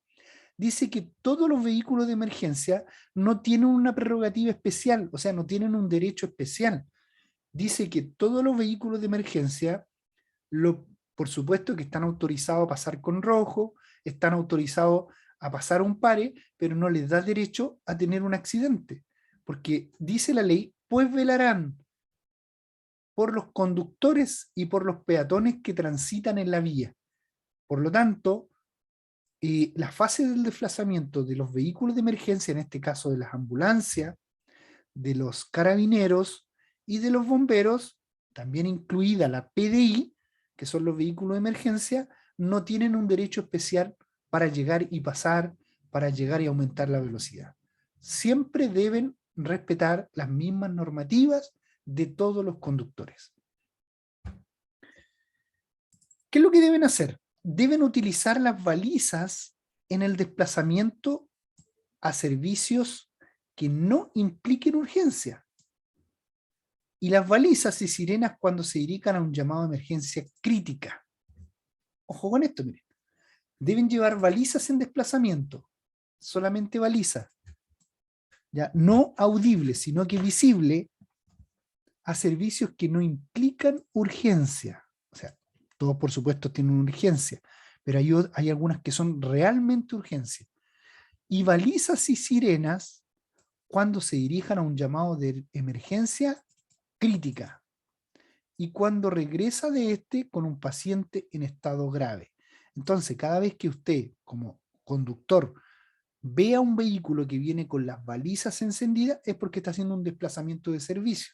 Dice que todos los vehículos de emergencia no tienen una prerrogativa especial, o sea, no tienen un derecho especial. Dice que todos los vehículos de emergencia, por supuesto que están autorizados a pasar con rojo, están autorizados a pasar un pare, pero no les da derecho a tener un accidente, porque dice la ley, pues velarán por los conductores y por los peatones que transitan en la vía. Por lo tanto, la fase del desplazamiento de los vehículos de emergencia, en este caso de las ambulancias, de los carabineros y de los bomberos, también incluida la PDI, que son los vehículos de emergencia, no tienen un derecho especial para llegar y pasar, para llegar y aumentar la velocidad. Siempre deben respetar las mismas normativas de todos los conductores. ¿Qué es lo que deben hacer? Deben utilizar las balizas en el desplazamiento a servicios que no impliquen urgencia. Y las balizas y sirenas cuando se dirijan a un llamado de emergencia crítica. Ojo con esto, miren. Deben llevar balizas en desplazamiento, solamente balizas, ya no audibles, sino que visible a servicios que no implican urgencia. O sea, todos por supuesto tienen urgencia, pero hay algunas que son realmente urgencia. Y balizas y sirenas cuando se dirijan a un llamado de emergencia crítica y cuando regresa de este con un paciente en estado grave. Entonces, cada vez que usted, como conductor, vea un vehículo que viene con las balizas encendidas, es porque está haciendo un desplazamiento de servicio.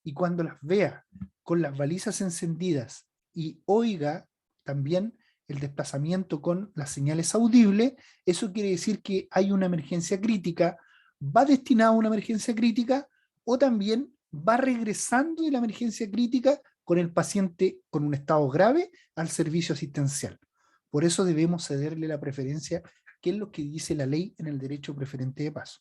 Y cuando las vea con las balizas encendidas y oiga también el desplazamiento con las señales audibles, eso quiere decir que hay una emergencia crítica, va destinado a una emergencia crítica o también va regresando de la emergencia crítica con el paciente con un estado grave al servicio asistencial. Por eso debemos cederle la preferencia, que es lo que dice la ley en el derecho preferente de paso.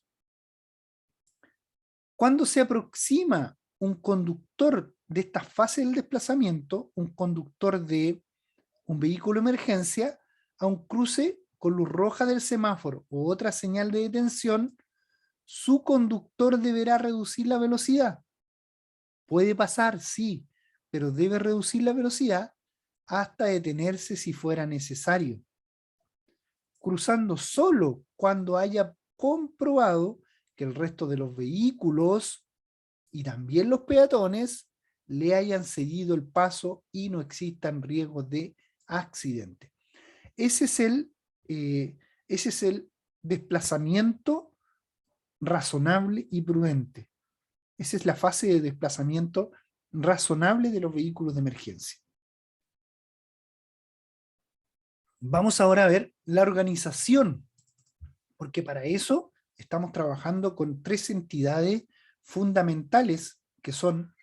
Cuando se aproxima un conductor de esta fase del desplazamiento, un conductor de un vehículo de emergencia, a un cruce con luz roja del semáforo o otra señal de detención, su conductor deberá reducir la velocidad. Puede pasar, sí, pero debe reducir la velocidad hasta detenerse si fuera necesario, cruzando solo cuando haya comprobado que el resto de los vehículos y también los peatones le hayan seguido el paso y no existan riesgos de accidente. Ese es el desplazamiento razonable y prudente. Esa es la fase de desplazamiento razonable de los vehículos de emergencia. Vamos ahora a ver la organización, porque para eso estamos trabajando con 3 entidades fundamentales que son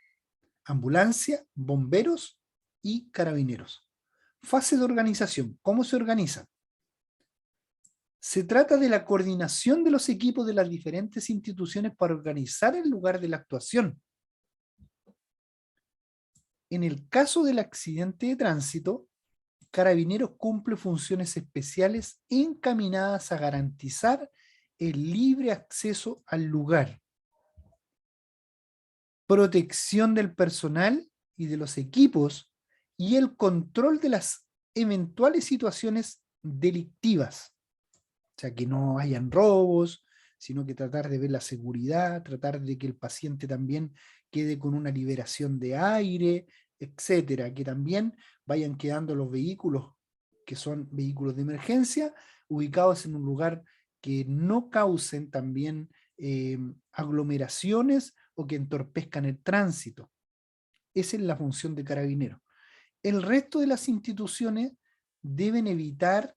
ambulancia, bomberos y carabineros. Fase de organización. ¿Cómo se organizan? Se trata de la coordinación de los equipos de las diferentes instituciones para organizar el lugar de la actuación. En el caso del accidente de tránsito, Carabineros cumple funciones especiales encaminadas a garantizar el libre acceso al lugar, protección del personal y de los equipos y el control de las eventuales situaciones delictivas. O sea, que no hayan robos, sino que tratar de ver la seguridad, tratar de que el paciente también quede con una liberación de aire, etcétera, que también vayan quedando los vehículos que son vehículos de emergencia, ubicados en un lugar que no causen también aglomeraciones o que entorpezcan el tránsito. Esa es la función de Carabineros. El resto de las instituciones deben evitar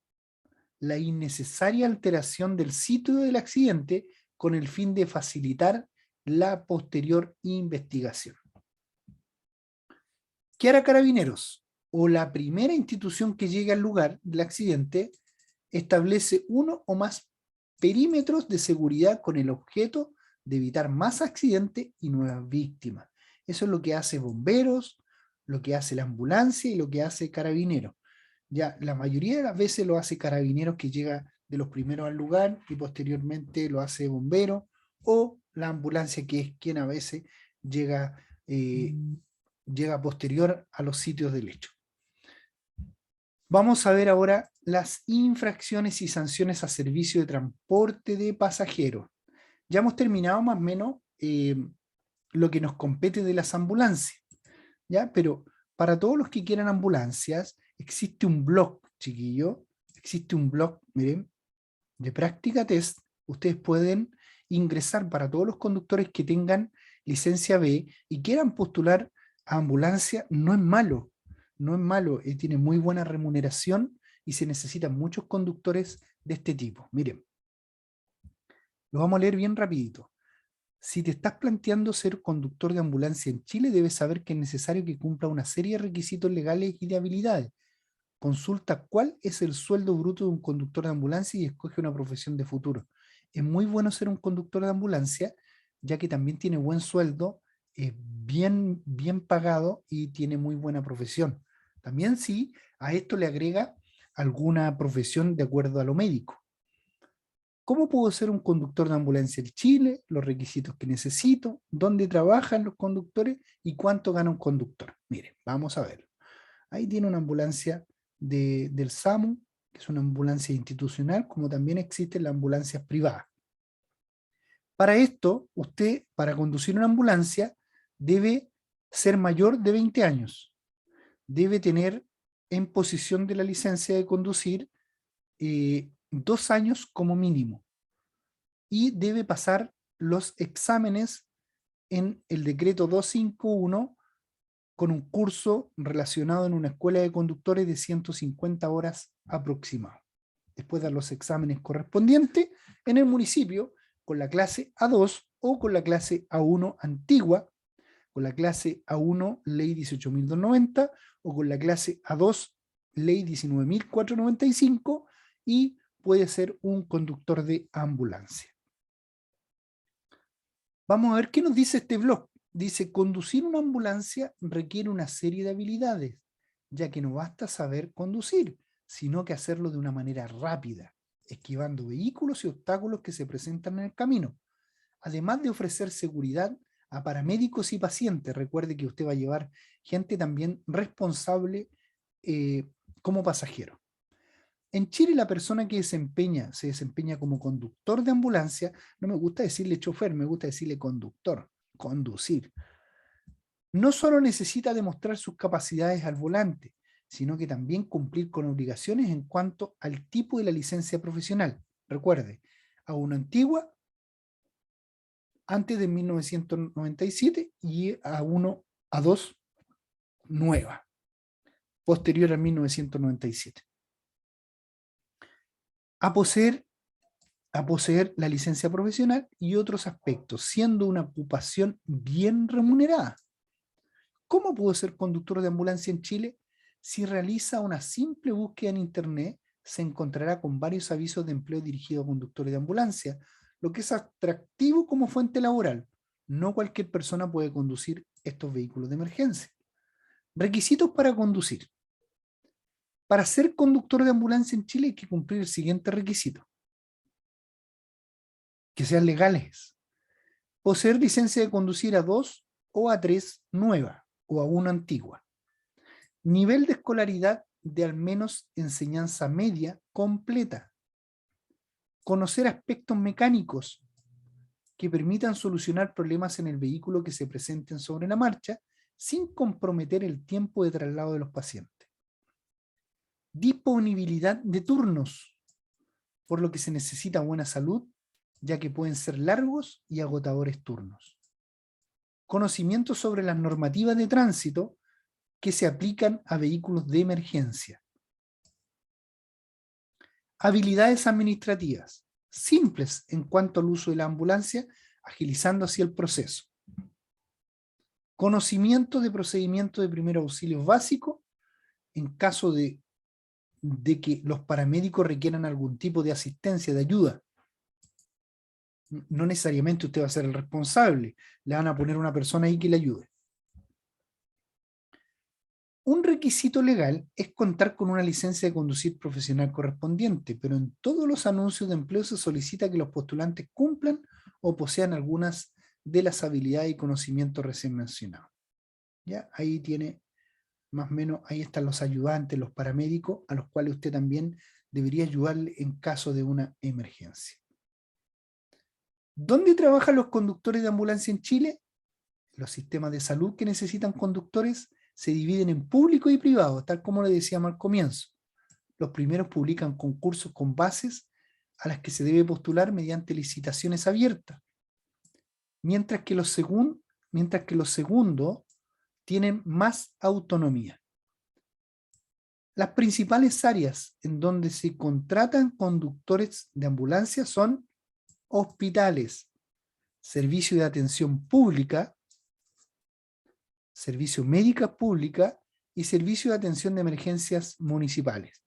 la innecesaria alteración del sitio del accidente con el fin de facilitar la posterior investigación. ¿Qué hará Carabineros? O la primera institución que llegue al lugar del accidente establece uno o más perímetros de seguridad con el objeto de evitar más accidentes y nuevas víctimas. Eso es lo que hace Bomberos, lo que hace la ambulancia y lo que hace Carabineros. Ya la mayoría de las veces lo hace Carabineros, que llega de los primeros al lugar, y posteriormente lo hace Bomberos, o la ambulancia, que es quien a veces llega, llega posterior a los sitios del hecho. Vamos a ver ahora las infracciones y sanciones a servicio de transporte de pasajeros. Ya hemos terminado más o menos lo que nos compete de las ambulancias, ¿ya? Pero para todos los que quieran ambulancias, existe un blog, chiquillo, existe un blog, miren, de práctica test. Ustedes pueden ingresar, para todos los conductores que tengan licencia B y quieran postular a ambulancia. No es malo, no es malo, tiene muy buena remuneración y se necesitan muchos conductores de este tipo. Miren, lo vamos a leer bien rapidito. Si te estás planteando ser conductor de ambulancia en Chile, debes saber que es necesario que cumpla una serie de requisitos legales y de habilidades. Consulta cuál es el sueldo bruto de un conductor de ambulancia y escoge una profesión de futuro. Es muy bueno ser un conductor de ambulancia, ya que también tiene buen sueldo, es bien pagado y tiene muy buena profesión. También sí, a esto le agrega alguna profesión de acuerdo a lo médico. ¿Cómo puedo ser un conductor de ambulancia en Chile? Los requisitos que necesito, dónde trabajan los conductores y cuánto gana un conductor. Miren, vamos a ver. Ahí tiene una ambulancia del SAMU, que es una ambulancia institucional, como también existen las ambulancias privadas. Para esto, usted, para conducir una ambulancia, debe ser mayor de 20 años. Debe tener en posición de la licencia de conducir 2 años como mínimo. Y debe pasar los exámenes en el decreto 251 con un curso relacionado en una escuela de conductores de 150 horas aproximado. Después de los exámenes correspondientes en el municipio, con la clase A2 o con la clase A1 antigua, con la clase A1 ley 18.290 o con la clase A2 ley 19.495, y puede ser un conductor de ambulancia. Vamos a ver qué nos dice este blog. Dice: conducir una ambulancia requiere una serie de habilidades, ya que no basta saber conducir, sino que hacerlo de una manera rápida, esquivando vehículos y obstáculos que se presentan en el camino, además de ofrecer seguridad a paramédicos y pacientes. Recuerde que usted va a llevar gente también responsable como pasajero. En Chile, la persona que se desempeña como conductor de ambulancia, no me gusta decirle chofer, me gusta decirle conductor, conducir. No solo necesita demostrar sus capacidades al volante, sino que también cumplir con obligaciones en cuanto al tipo de la licencia profesional. Recuerde, A1 antigua, antes de 1997, y A1, A2 nueva, posterior a 1997. A poseer la licencia profesional y otros aspectos, siendo una ocupación bien remunerada. ¿Cómo puedo ser conductor de ambulancia en Chile? Si realiza una simple búsqueda en Internet, se encontrará con varios avisos de empleo dirigidos a conductores de ambulancia, lo que es atractivo como fuente laboral. No cualquier persona puede conducir estos vehículos de emergencia. Requisitos para conducir. Para ser conductor de ambulancia en Chile hay que cumplir el siguiente requisito: que sean legales. Poseer licencia de conducir A2 o A3 nueva o A1 antigua. Nivel de escolaridad de al menos enseñanza media completa. Conocer aspectos mecánicos que permitan solucionar problemas en el vehículo que se presenten sobre la marcha, sin comprometer el tiempo de traslado de los pacientes. Disponibilidad de turnos, por lo que se necesita buena salud, ya que pueden ser largos y agotadores turnos. Conocimiento sobre las normativas de tránsito que se aplican a vehículos de emergencia. Habilidades administrativas, simples en cuanto al uso de la ambulancia, agilizando así el proceso. Conocimiento de procedimientos de primer auxilio básico en caso de que los paramédicos requieran algún tipo de asistencia, de ayuda. No necesariamente usted va a ser el responsable, le van a poner una persona ahí que le ayude. Un requisito legal es contar con una licencia de conducir profesional correspondiente, pero en todos los anuncios de empleo se solicita que los postulantes cumplan o posean algunas de las habilidades y conocimientos recién mencionados. ¿Ya? Ahí tiene más o menos, ahí están los ayudantes, los paramédicos, a los cuales usted también debería ayudarle en caso de una emergencia. ¿Dónde trabajan los conductores de ambulancia en Chile? Los sistemas de salud que necesitan conductores se dividen en público y privado, tal como le decíamos al comienzo. Los primeros publican concursos con bases a las que se debe postular mediante licitaciones abiertas, mientras que los segundos tienen más autonomía. Las principales áreas en donde se contratan conductores de ambulancia son hospitales, servicio de atención pública, servicio médica pública y servicio de atención de emergencias municipales,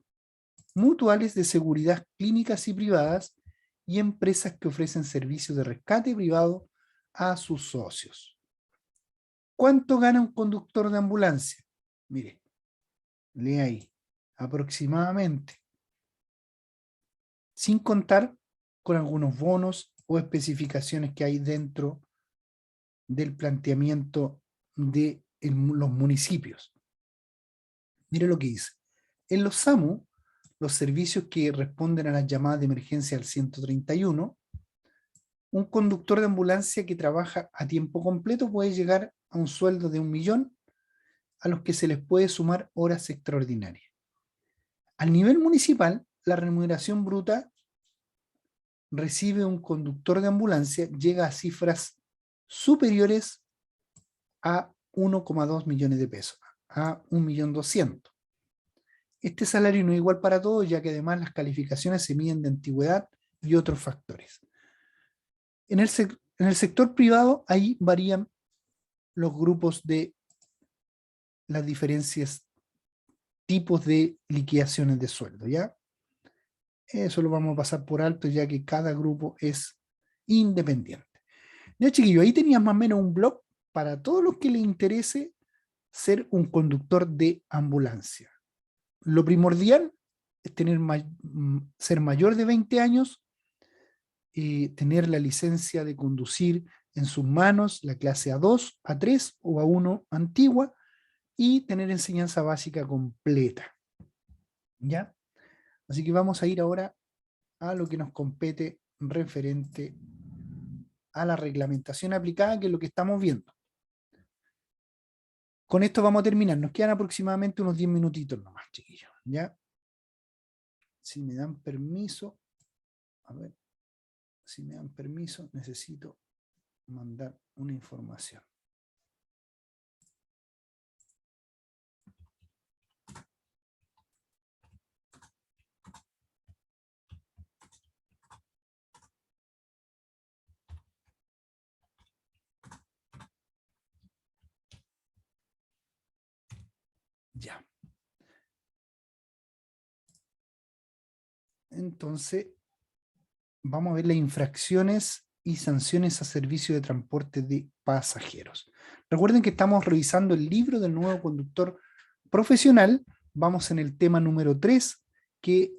mutuales de seguridad clínicas y privadas y empresas que ofrecen servicios de rescate privado a sus socios. ¿Cuánto gana un conductor de ambulancia? Mire, lee ahí, aproximadamente, sin contar con algunos bonos o especificaciones que hay dentro del planteamiento de los municipios. Mire lo que dice. En los SAMU, los servicios que responden a las llamadas de emergencia al 131, un conductor de ambulancia que trabaja a tiempo completo puede llegar a un sueldo de 1 millón, a los que se les puede sumar horas extraordinarias. Al nivel municipal, la remuneración bruta recibe un conductor de ambulancia llega a cifras superiores a 1,2 millones de pesos, a 1.200.000. Este salario no es igual para todos, ya que además las calificaciones se miden de antigüedad y otros factores. En el sector privado, ahí varían los grupos de las diferencias, tipos de liquidaciones de sueldo, ¿ya? Eso lo vamos a pasar por alto, ya que cada grupo es independiente. Ya, chiquillos, ahí tenías más o menos un blog para todos los que les interese ser un conductor de ambulancia. Lo primordial es ser mayor de 20 años, tener la licencia de conducir en sus manos, la clase A2, A3 o A1 antigua, y tener enseñanza básica completa. ¿Ya? Así que vamos a ir ahora a lo que nos compete referente a la reglamentación aplicada, que es lo que estamos viendo. Con esto vamos a terminar. Nos quedan aproximadamente unos 10 minutitos nomás, chiquillos. ¿Ya? Si me dan permiso, a ver, si me dan permiso, necesito mandar una información. Ya. Entonces, vamos a ver las infracciones y sanciones a servicio de transporte de pasajeros. Recuerden que estamos revisando el libro del nuevo conductor profesional. Vamos en el tema número 3, que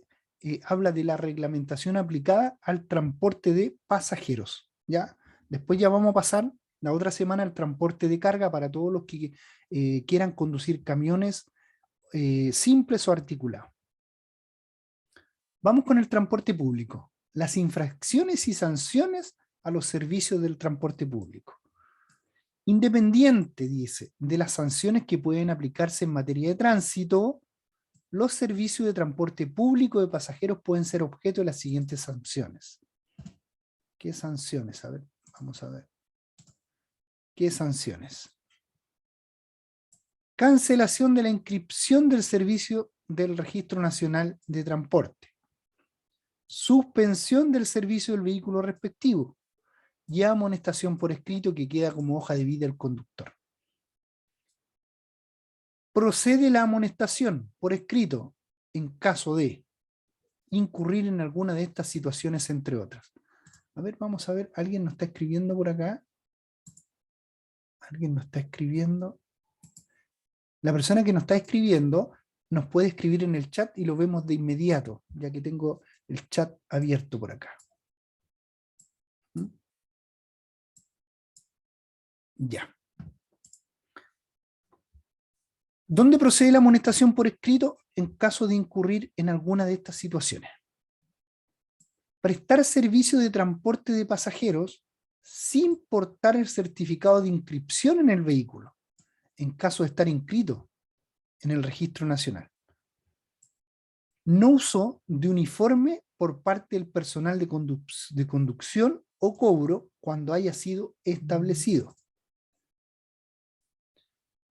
habla de la reglamentación aplicada al transporte de pasajeros. ¿Ya? Después ya vamos a pasar la otra semana al transporte de carga para todos los que quieran conducir camiones simples o articulados. Vamos con el transporte público. Las infracciones y sanciones a los servicios del transporte público. Independiente, dice, de las sanciones que pueden aplicarse en materia de tránsito, los servicios de transporte público de pasajeros pueden ser objeto de las siguientes sanciones. ¿Qué sanciones? A ver, vamos a ver. ¿Qué sanciones? Cancelación de la inscripción del servicio del Registro Nacional de Transporte. Suspensión del servicio del vehículo respectivo y amonestación por escrito que queda como hoja de vida del conductor. Procede la amonestación por escrito en caso de incurrir en alguna de estas situaciones, entre otras. A ver, vamos a ver, ¿alguien nos está escribiendo por acá? ¿Alguien nos está escribiendo? La persona que nos está escribiendo nos puede escribir en el chat y lo vemos de inmediato, ya que tengo el chat abierto por acá. ¿Mm? Ya. ¿Dónde procede la amonestación por escrito en caso de incurrir en alguna de estas situaciones? Prestar servicio de transporte de pasajeros sin portar el certificado de inscripción en el vehículo, en caso de estar inscrito en el Registro Nacional. No uso de uniforme por parte del personal de conducción o cobro cuando haya sido establecido.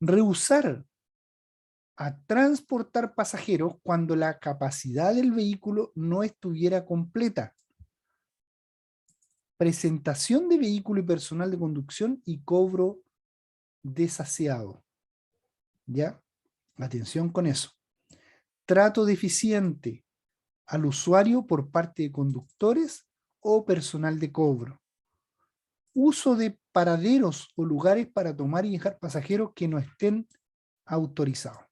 Rehusar a transportar pasajeros cuando la capacidad del vehículo no estuviera completa. Presentación de vehículo y personal de conducción y cobro desaseado. ¿Ya? Atención con eso. Trato deficiente al usuario por parte de conductores o personal de cobro. Uso de paraderos o lugares para tomar y dejar pasajeros que no estén autorizados.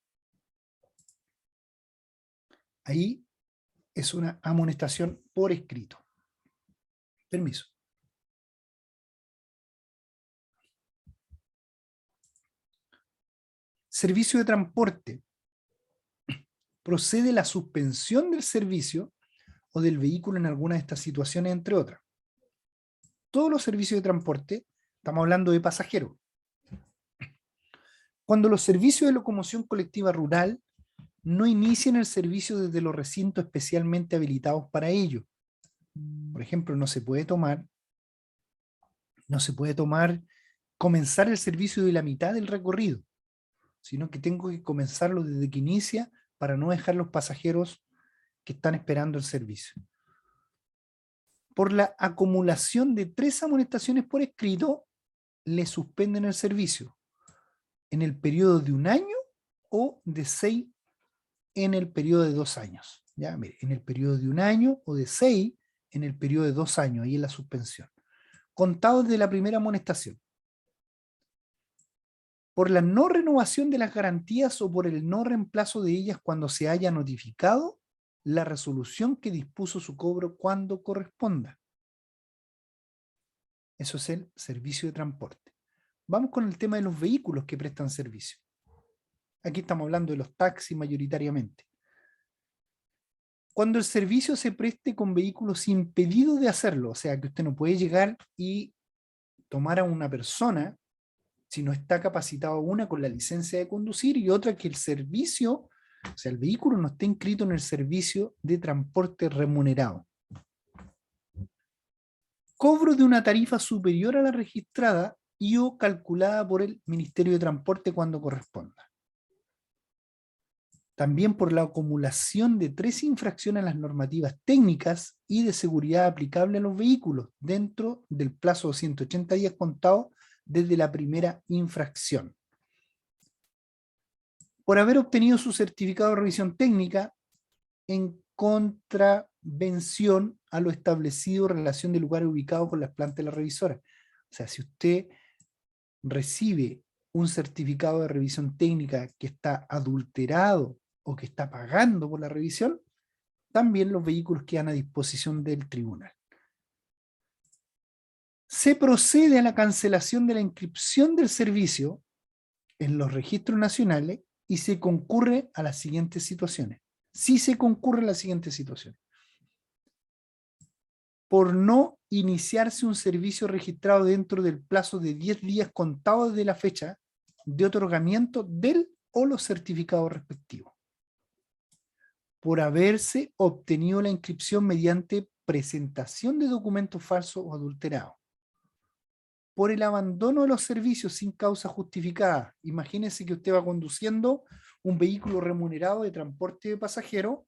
Ahí es una amonestación por escrito. Permiso. Servicio de transporte. Procede la suspensión del servicio o del vehículo en alguna de estas situaciones, entre otras. Todos los servicios de transporte, estamos hablando de pasajeros. Cuando los servicios de locomoción colectiva rural no inician el servicio desde los recintos especialmente habilitados para ello. Por ejemplo, no se puede comenzar el servicio de la mitad del recorrido, sino que tengo que comenzarlo desde que inicia para no dejar los pasajeros que están esperando el servicio. Por la acumulación de 3 amonestaciones por escrito, le suspenden el servicio en el periodo de 1 año o de 6 en el periodo de 2 años. ¿Ya? Mire, en el periodo de 1 año o de 6 en el periodo de 2 años, ahí es la suspensión. Contado desde la primera amonestación. Por la no renovación de las garantías o por el no reemplazo de ellas cuando se haya notificado la resolución que dispuso su cobro cuando corresponda. Eso es el servicio de transporte. Vamos con el tema de los vehículos que prestan servicio. Aquí estamos hablando de los taxis mayoritariamente. Cuando el servicio se preste con vehículos impedidos de hacerlo, o sea que usted no puede llegar y tomar a una persona si no está capacitado, una con la licencia de conducir y otra que el servicio, o sea, el vehículo no esté inscrito en el servicio de transporte remunerado. Cobro de una tarifa superior a la registrada y o calculada por el Ministerio de Transporte cuando corresponda. También por la acumulación de 3 infracciones a las normativas técnicas y de seguridad aplicable a los vehículos dentro del plazo de 180 días contados desde la primera infracción. Por haber obtenido su certificado de revisión técnica en contravención a lo establecido en relación de lugares ubicados con las plantas de la revisora. O sea, si usted recibe un certificado de revisión técnica que está adulterado o que está pagando por la revisión, también los vehículos quedan a disposición del tribunal. Se procede a la cancelación de la inscripción del servicio en los registros nacionales y se concurre a las siguientes situaciones. Sí se concurre a las siguientes situaciones. por no iniciarse un servicio registrado dentro del plazo de 10 días contados de la fecha de otorgamiento del o los certificados respectivos, por haberse obtenido la inscripción mediante presentación de documentos falsos o adulterados, por el abandono de los servicios sin causa justificada. Imagínense que usted va conduciendo un vehículo remunerado de transporte de pasajeros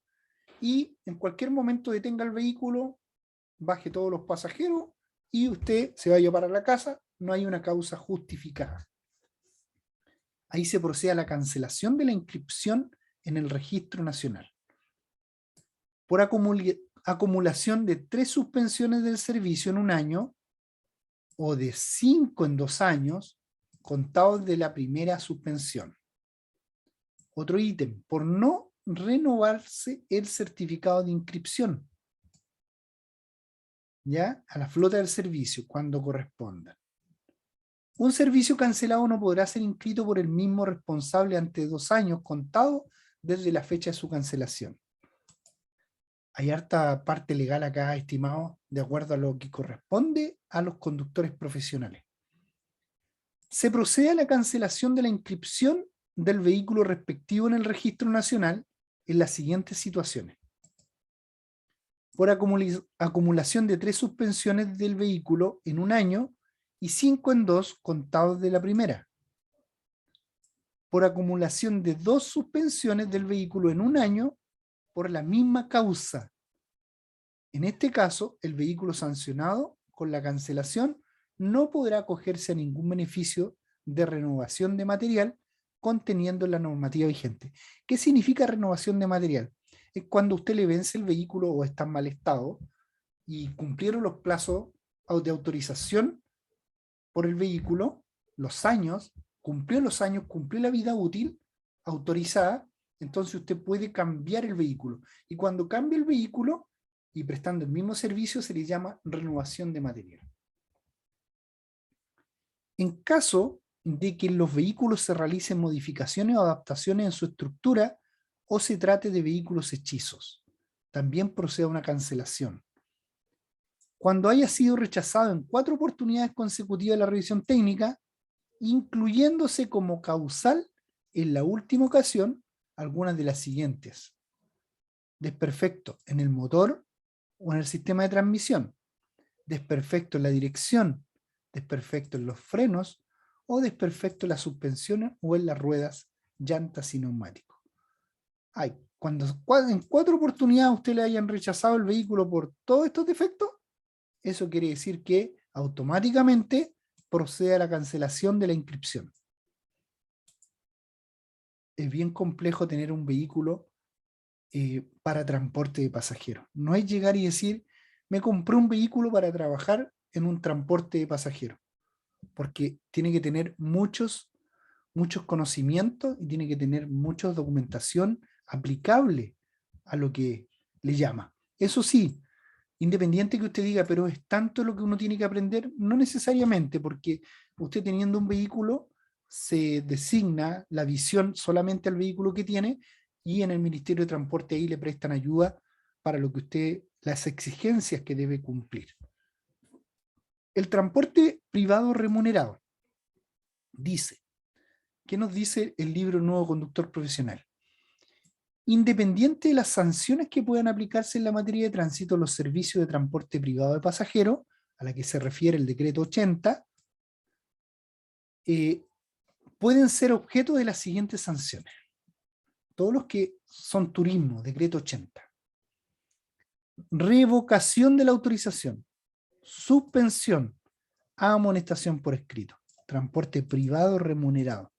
y en cualquier momento detenga el vehículo, baje todos los pasajeros y usted se vaya para la casa, no hay una causa justificada. Ahí se procede a la cancelación de la inscripción en el registro nacional. Por acumulación de 3 suspensiones del servicio en un año o de 5 en 2 años, contados de la primera suspensión. Otro ítem, por no renovarse el certificado de inscripción, ¿ya? A la flota del servicio, cuando corresponda. Un servicio cancelado no podrá ser inscrito por el mismo responsable ante 2 años contados desde la fecha de su cancelación. Hay harta parte legal acá, estimado, de acuerdo a lo que corresponde a los conductores profesionales. Se procede a la cancelación de la inscripción del vehículo respectivo en el registro nacional en las siguientes situaciones. Por acumulación de 3 suspensiones del vehículo en un año y 5 en 2 contados de la primera. Por acumulación de 2 suspensiones del vehículo en un año por la misma causa. En este caso, el vehículo sancionado con la cancelación no podrá acogerse a ningún beneficio de renovación de material conteniendo la normativa vigente. ¿Qué significa renovación de material? Es cuando usted le vence el vehículo o está en mal estado y cumplieron los plazos de autorización por el vehículo, los años, cumplió la vida útil autorizada, entonces usted puede cambiar el vehículo. Y cuando cambia el vehículo y prestando el mismo servicio se le llama renovación de material. En caso de que en los vehículos se realicen modificaciones o adaptaciones en su estructura o se trate de vehículos hechizos, también procede a una cancelación. Cuando haya sido rechazado en 4 oportunidades consecutivas la revisión técnica, incluyéndose como causal en la última ocasión algunas de las siguientes: desperfecto en el motor o en el sistema de transmisión, desperfecto en la dirección, desperfecto en los frenos o desperfecto en las suspensiones o en las ruedas, llantas y neumáticos. Cuando en 4 oportunidades a usted le hayan rechazado el vehículo por todos estos defectos, eso quiere decir que automáticamente procede a la cancelación de la inscripción. Es bien complejo tener un vehículo para transporte de pasajeros. No es llegar y decir, me compré un vehículo para trabajar en un transporte de pasajeros, porque tiene que tener muchos conocimientos y tiene que tener mucha documentación aplicable a lo que le llama. Eso sí, independiente que usted diga, pero es tanto lo que uno tiene que aprender, no necesariamente, porque usted teniendo un vehículo se designa la visión solamente al vehículo que tiene y en el Ministerio de Transporte ahí le prestan ayuda para lo que usted, las exigencias que debe cumplir. El transporte privado remunerado. Dice, ¿qué nos dice el libro Nuevo Conductor Profesional? Independiente de las sanciones que puedan aplicarse en la materia de tránsito, los servicios de transporte privado de pasajeros, a la que se refiere el decreto 80, pueden ser objeto de las siguientes sanciones. Todos los que son turismo, decreto 80. Revocación de la autorización, suspensión, amonestación por escrito, transporte privado remunerado.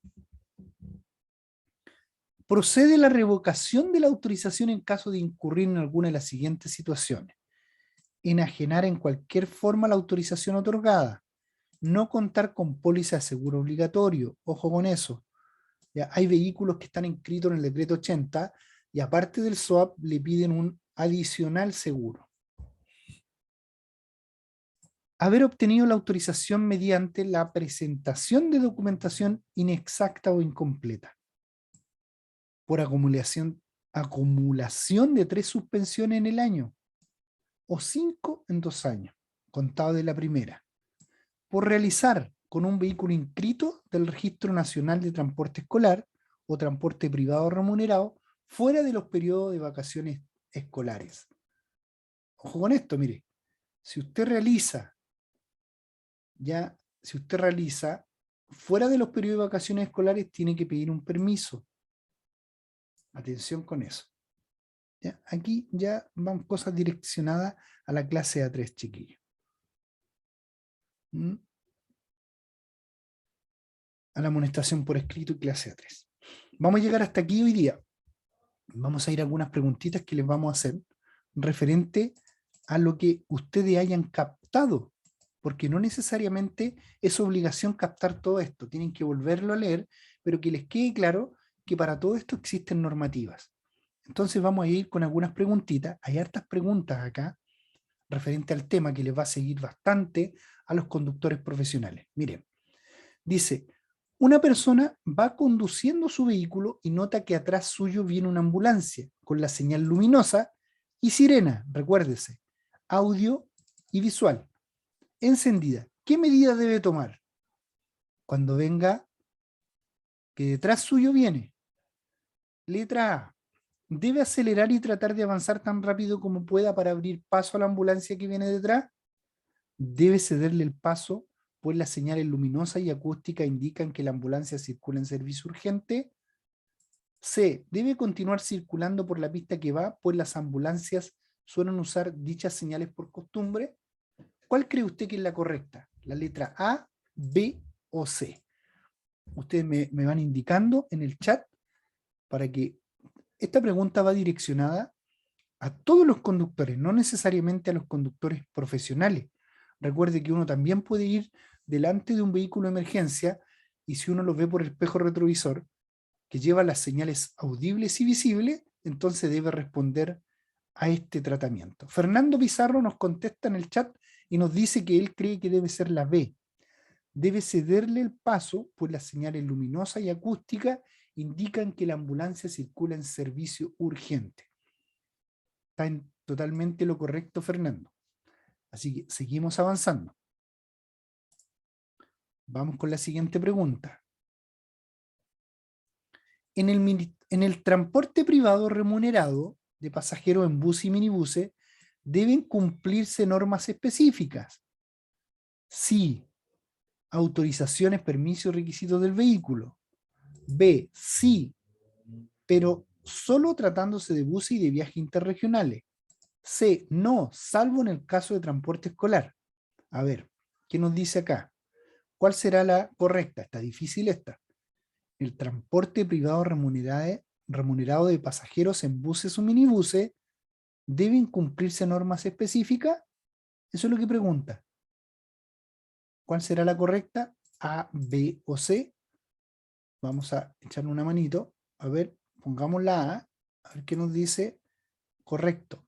Procede la revocación de la autorización en caso de incurrir en alguna de las siguientes situaciones: enajenar en cualquier forma la autorización otorgada, no contar con póliza de seguro obligatorio, ojo con eso. Ya, hay vehículos que están inscritos en el decreto 80 y aparte del SOAP le piden un adicional seguro. Haber obtenido la autorización mediante la presentación de documentación inexacta o incompleta. Por acumulación de 3 suspensiones en el año. o 5 en 2 años, contado de la primera, por realizar con un vehículo inscrito del Registro Nacional de Transporte Escolar o transporte privado remunerado fuera de los periodos de vacaciones escolares. Ojo con esto, mire, si usted realiza fuera de los periodos de vacaciones escolares, tiene que pedir un permiso. Atención con eso. ¿Ya? Aquí ya van cosas direccionadas a la clase A3, chiquillos. A la amonestación por escrito y clase A3. Vamos a llegar hasta aquí hoy día. Vamos a ir a algunas preguntitas que les vamos a hacer referente a lo que ustedes hayan captado, porque no necesariamente es obligación captar todo esto, tienen que volverlo a leer, pero que les quede claro que para todo esto existen normativas. Entonces vamos a ir con algunas preguntitas. Hay hartas preguntas acá referente al tema que les va a seguir bastante a los conductores profesionales. Miren, dice, una persona va conduciendo su vehículo y nota que atrás suyo viene una ambulancia con la señal luminosa y sirena, recuérdese, audio y visual, encendida. ¿Qué medida debe tomar? Cuando venga que detrás suyo viene. Letra A. ¿Debe acelerar y tratar de avanzar tan rápido como pueda para abrir paso a la ambulancia que viene detrás? ¿Debe cederle el paso, pues las señales luminosas y acústicas indican que la ambulancia circula en servicio urgente? C. ¿Debe continuar circulando por la pista que va, pues las ambulancias suelen usar dichas señales por costumbre? ¿Cuál cree usted que es la correcta? ¿La letra A, B o C? Ustedes me van indicando en el chat para que esta pregunta va direccionada a todos los conductores, no necesariamente a los conductores profesionales. Recuerde que uno también puede ir delante de un vehículo de emergencia y si uno lo ve por el espejo retrovisor, que lleva las señales audibles y visibles, entonces debe responder a este tratamiento. Fernando Pizarro nos contesta en el chat y nos dice que él cree que debe ser la B. Debe cederle el paso, pues las señales luminosas y acústicas indican que la ambulancia circula en servicio urgente. Está en totalmente lo correcto, Fernando. Así que seguimos avanzando. Vamos con la siguiente pregunta. En el transporte privado remunerado de pasajeros en bus y minibuses, ¿deben cumplirse normas específicas? Sí. Autorizaciones, permisos y requisitos del vehículo. B. Sí, pero solo tratándose de buses y de viajes interregionales. C. No, salvo en el caso de transporte escolar. A ver, ¿qué nos dice acá? ¿Cuál será la correcta? Está difícil esta. El transporte privado remunerado de pasajeros en buses o minibuses, ¿deben cumplirse normas específicas? Eso es lo que pregunta. ¿Cuál será la correcta? A, B o C. Vamos a echarle una manito. A ver, pongamos la a ver qué nos dice. Correcto.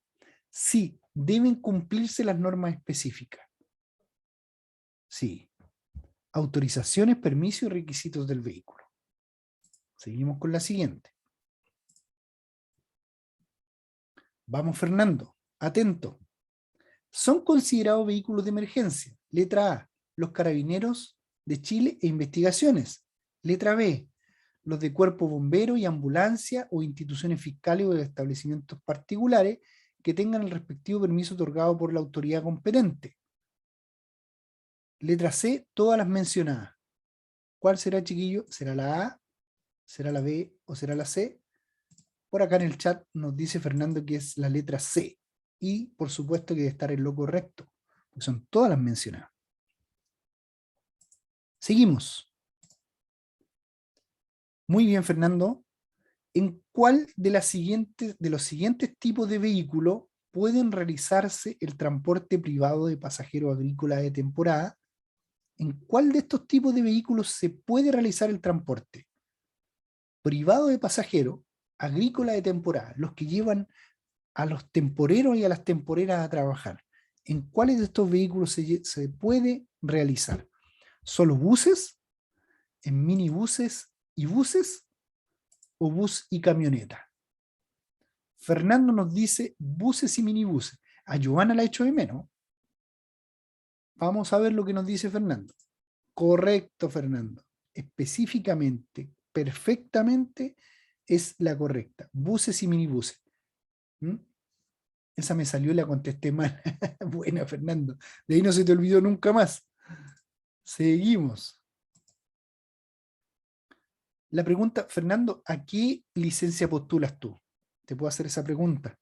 Sí, deben cumplirse las normas específicas. Sí. Autorizaciones, permisos y requisitos del vehículo. Seguimos con la siguiente. Vamos, Fernando. Atento. Son considerados vehículos de emergencia. Letra A, los carabineros de Chile e investigaciones. Letra B, los de cuerpo bombero y ambulancia o instituciones fiscales o de establecimientos particulares que tengan el respectivo permiso otorgado por la autoridad competente. Letra C, todas las mencionadas. ¿Cuál será, chiquillo? ¿Será la A? ¿Será la B o será la C? Por acá en el chat nos dice Fernando que es la letra C. Y por supuesto que debe estar en lo correcto, porque son todas las mencionadas. Seguimos. Muy bien, Fernando. ¿En cuál de los siguientes tipos de vehículos pueden realizarse el transporte privado de pasajeros agrícolas de temporada? ¿En cuál de estos tipos de vehículos se puede realizar el transporte privado de pasajeros agrícola de temporada, los que llevan a los temporeros y a las temporeras a trabajar? ¿En cuáles de estos vehículos se puede realizar? ¿Solo buses? ¿En minibuses y buses? ¿O bus y camioneta? Fernando nos dice buses y minibuses. A Giovanna la echo de menos. Vamos a ver lo que nos dice Fernando. Correcto, Fernando. Específicamente, perfectamente, es la correcta. Buses y minibuses. ¿Mm? Esa me salió y la contesté mal. Buena, Fernando. De ahí no se te olvidó nunca más. Seguimos. La pregunta, Fernando, ¿a qué licencia postulas tú? Te puedo hacer esa pregunta.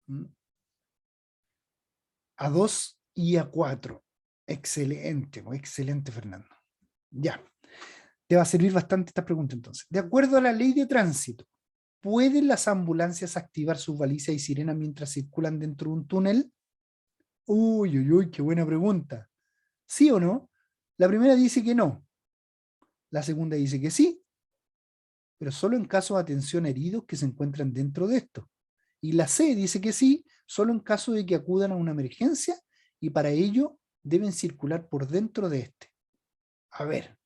¿Mm? A 2 y a 4. Excelente, excelente, Fernando. Ya. Te va a servir bastante esta pregunta entonces. De acuerdo a la ley de tránsito, ¿pueden las ambulancias activar sus balizas y sirenas mientras circulan dentro de un túnel? Uy, uy, uy, qué buena pregunta. ¿Sí o no? La primera dice que no. La segunda dice que sí, pero solo en caso de atención a heridos que se encuentran dentro de esto. Y la C dice que sí, solo en caso de que acudan a una emergencia y para ello deben circular por dentro de este. A ver,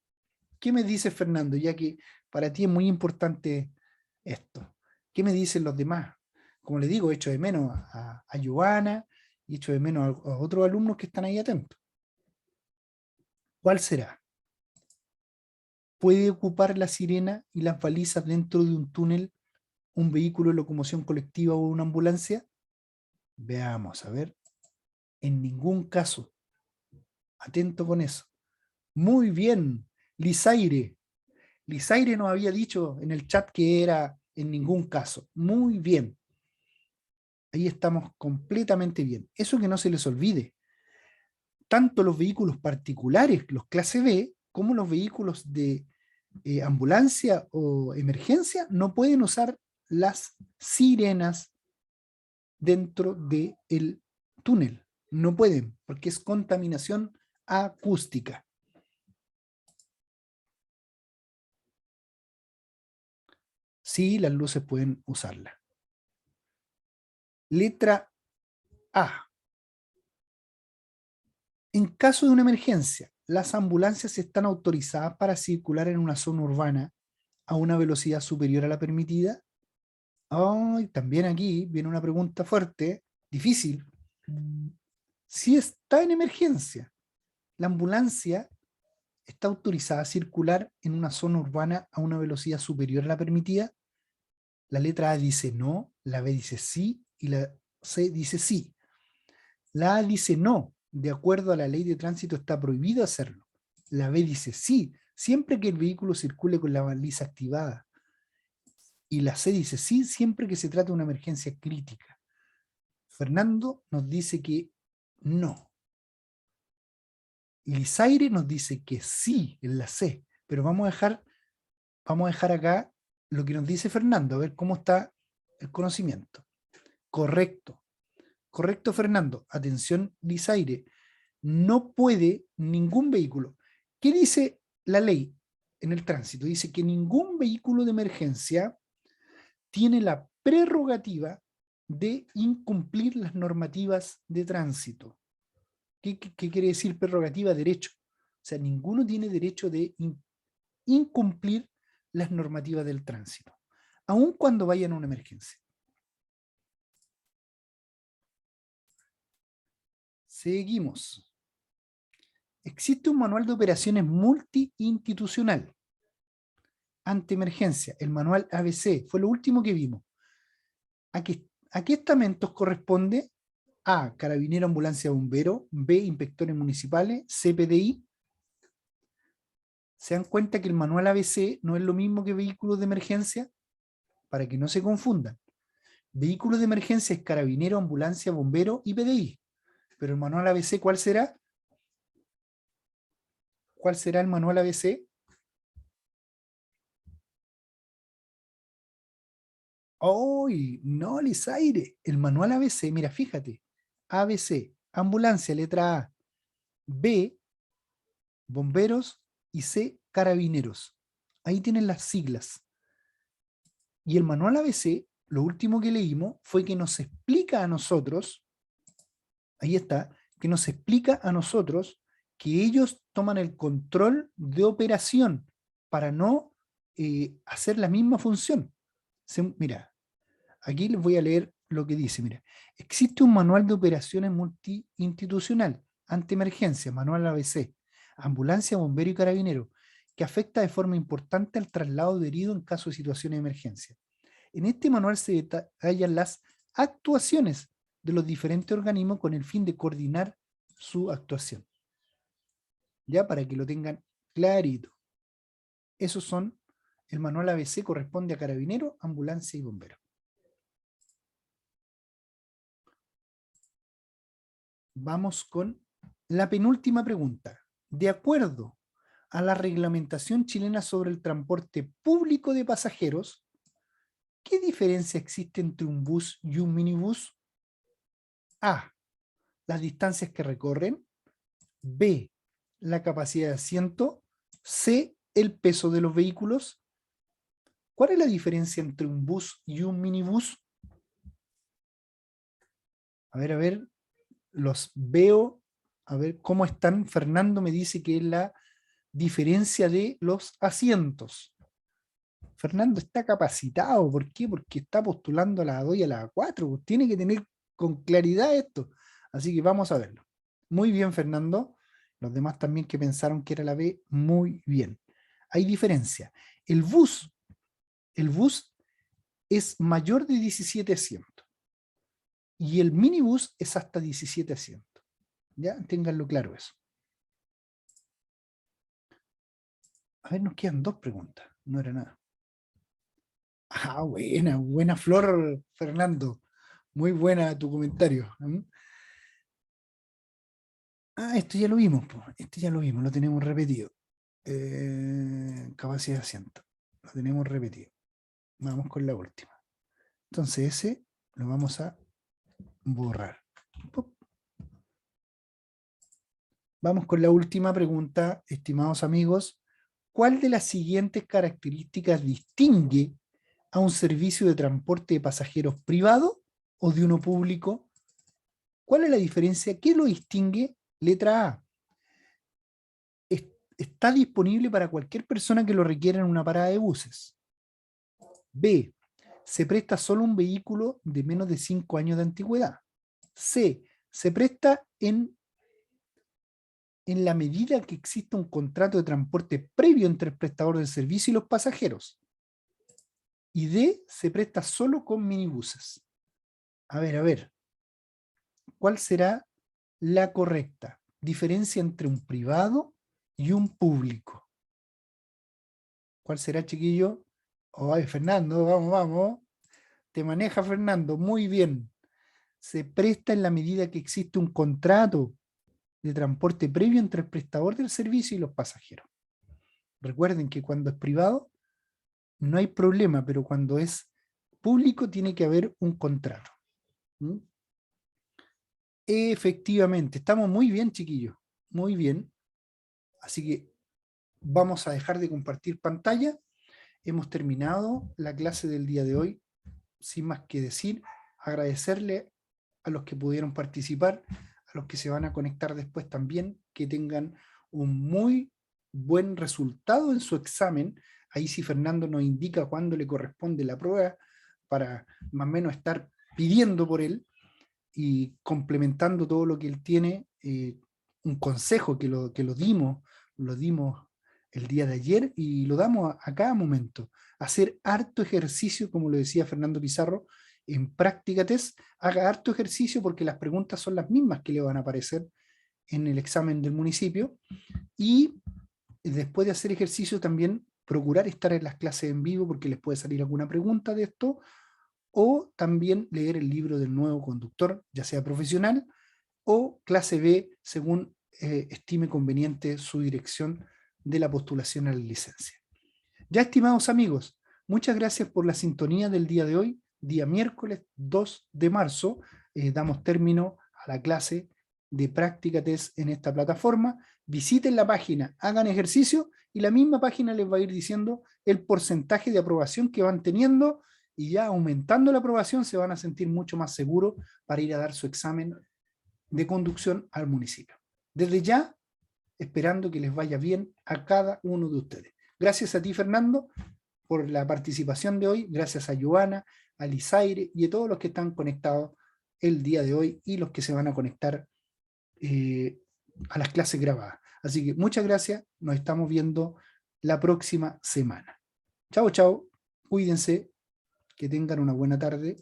¿qué me dice Fernando? Ya que para ti es muy importante esto. ¿Qué me dicen los demás? Como le digo, echo de menos a Giovanna y echo de menos a otros alumnos que están ahí atentos. ¿Cuál será? ¿Puede ocupar la sirena y las balizas dentro de un túnel un vehículo de locomoción colectiva o una ambulancia? Veamos, a ver. En ningún caso. Atento con eso. Muy bien. Lizaire. Lizaire nos había dicho en el chat que era en ningún caso. Muy bien. Ahí estamos completamente bien. Eso que no se les olvide. Tanto los vehículos particulares, los clase B, como los vehículos de ambulancia o emergencia, no pueden usar las sirenas dentro del túnel. No pueden, porque es contaminación acústica. Sí, las luces pueden usarla. Letra A. En caso de una emergencia, las ambulancias están autorizadas para circular en una zona urbana a una velocidad superior a la permitida. Ay, también aquí viene una pregunta fuerte, difícil. Si está en emergencia, la ambulancia está autorizada a circular en una zona urbana a una velocidad superior a la permitida. La letra A dice no, la B dice sí y la C dice sí. La A dice no, de acuerdo a la ley de tránsito está prohibido hacerlo. La B dice sí, siempre que el vehículo circule con la baliza activada. Y la C dice sí, siempre que se trate de una emergencia crítica. Fernando nos dice que no. Lizaire nos dice que sí en la C, pero vamos a dejar acá lo que nos dice Fernando, a ver cómo está el conocimiento. Correcto. Correcto, Fernando. Atención, Lizaire. No puede ningún vehículo. ¿Qué dice la ley en el tránsito? Dice que ningún vehículo de emergencia tiene la prerrogativa de incumplir las normativas de tránsito. ¿Qué quiere decir prerrogativa? Derecho. O sea, ninguno tiene derecho de incumplir las normativas del tránsito, aun cuando vayan a una emergencia. Seguimos. Existe un manual de operaciones multiinstitucional ante emergencia, el manual ABC, fue lo último que vimos. ¿A qué estamentos corresponde? A, Carabinero, Ambulancia, Bombero; B, Inspectores Municipales; C, PDI. ¿Se dan cuenta que el manual ABC no es lo mismo que vehículos de emergencia? Para que no se confundan. Vehículos de emergencia es Carabinero, Ambulancia, Bombero y PDI. Pero el manual ABC, ¿cuál será? ¿Cuál será el manual ABC? ¡Ay! No, Lizaire. El manual ABC, mira, fíjate. ABC, ambulancia, letra A. B, bomberos. Y C, carabineros. Ahí tienen las siglas. Y el manual ABC, lo último que leímos, fue que nos explica a nosotros, ahí está, que nos explica a nosotros que ellos toman el control de operación para no hacer la misma función. Mira, aquí les voy a leer lo que dice, mira, existe un manual de operaciones multiinstitucional ante emergencia, manual ABC, ambulancia, bombero y carabinero, que afecta de forma importante al traslado de herido en caso de situaciones de emergencia. En este manual se detallan las actuaciones de los diferentes organismos con el fin de coordinar su actuación. Ya para que lo tengan clarito. Esos son, el manual ABC corresponde a carabinero, ambulancia y bombero. Vamos con la penúltima pregunta. De acuerdo a la reglamentación chilena sobre el transporte público de pasajeros, ¿qué diferencia existe entre un bus y un minibús? A. Las distancias que recorren. B. La capacidad de asiento. C. El peso de los vehículos. ¿Cuál es la diferencia entre un bus y un minibús? A ver, los veo. A ver cómo están. Fernando me dice que es la diferencia de los asientos. Fernando está capacitado. ¿Por qué? Porque está postulando a la A2 y a la A4. Tiene que tener con claridad esto. Así que vamos a verlo. Muy bien, Fernando. Los demás también que pensaron que era la B, muy bien. Hay diferencia. El bus es mayor de 17 asientos. Y el minibús es hasta 17 asientos. ¿Ya? Ténganlo claro eso. A ver, nos quedan 2 preguntas. No era nada. Ah, buena Flor, Fernando. Muy buena tu comentario. Ah, esto ya lo vimos, po. Este ya lo vimos, lo tenemos repetido. Capacidad de asiento. Lo tenemos repetido. Vamos con la última. Entonces ese lo vamos a borrar. Pop. Vamos con la última pregunta, estimados amigos. ¿Cuál de las siguientes características distingue a un servicio de transporte de pasajeros privado o de uno público? ¿Cuál es la diferencia? ¿Qué lo distingue? Letra A. Está disponible para cualquier persona que lo requiera en una parada de buses. B. Se presta solo un vehículo de menos de 5 años de antigüedad. C. Se presta en la medida que exista un contrato de transporte previo entre el prestador del servicio y los pasajeros. Y D. Se presta solo con minibuses. A ver. ¿Cuál será la correcta diferencia entre un privado y un público? ¿Cuál será, chiquillo? Ay, Fernando, vamos. Te maneja Fernando, muy bien. Se presta en la medida que existe un contrato de transporte previo entre el prestador del servicio y los pasajeros. Recuerden que cuando es privado no hay problema, pero cuando es público tiene que haber un contrato. ¿Mm? Efectivamente, estamos muy bien, chiquillos, muy bien. Así que vamos a dejar de compartir pantalla. Hemos terminado la clase del día de hoy. Sin más que decir, agradecerle a los que pudieron participar, a los que se van a conectar después también, que tengan un muy buen resultado en su examen. Ahí sí Fernando nos indica cuándo le corresponde la prueba para más o menos estar pidiendo por él y complementando todo lo que él tiene. Un consejo que lo dimos el día de ayer y lo damos a cada momento. Hacer harto ejercicio, como lo decía Fernando Pizarro, en práctica test, haga harto ejercicio porque las preguntas son las mismas que le van a aparecer en el examen del municipio, y después de hacer ejercicio también procurar estar en las clases en vivo porque les puede salir alguna pregunta de esto, o también leer el libro del nuevo conductor, ya sea profesional o clase B, según estime conveniente su dirección de la postulación a la licencia. Ya, estimados amigos, muchas gracias por la sintonía del día de hoy, día miércoles 2 de marzo. Damos término a la clase de práctica test en esta plataforma. Visiten la página, hagan ejercicio y la misma página les va a ir diciendo el porcentaje de aprobación que van teniendo, y ya aumentando la aprobación se van a sentir mucho más seguros para ir a dar su examen de conducción al municipio. Desde ya, esperando que les vaya bien a cada uno de ustedes. Gracias a ti, Fernando. por la participación de hoy, gracias a Joana, a Lizaire y a todos los que están conectados el día de hoy y los que se van a conectar a las clases grabadas. Así que muchas gracias, nos estamos viendo la próxima semana. Chao, chao, cuídense, que tengan una buena tarde.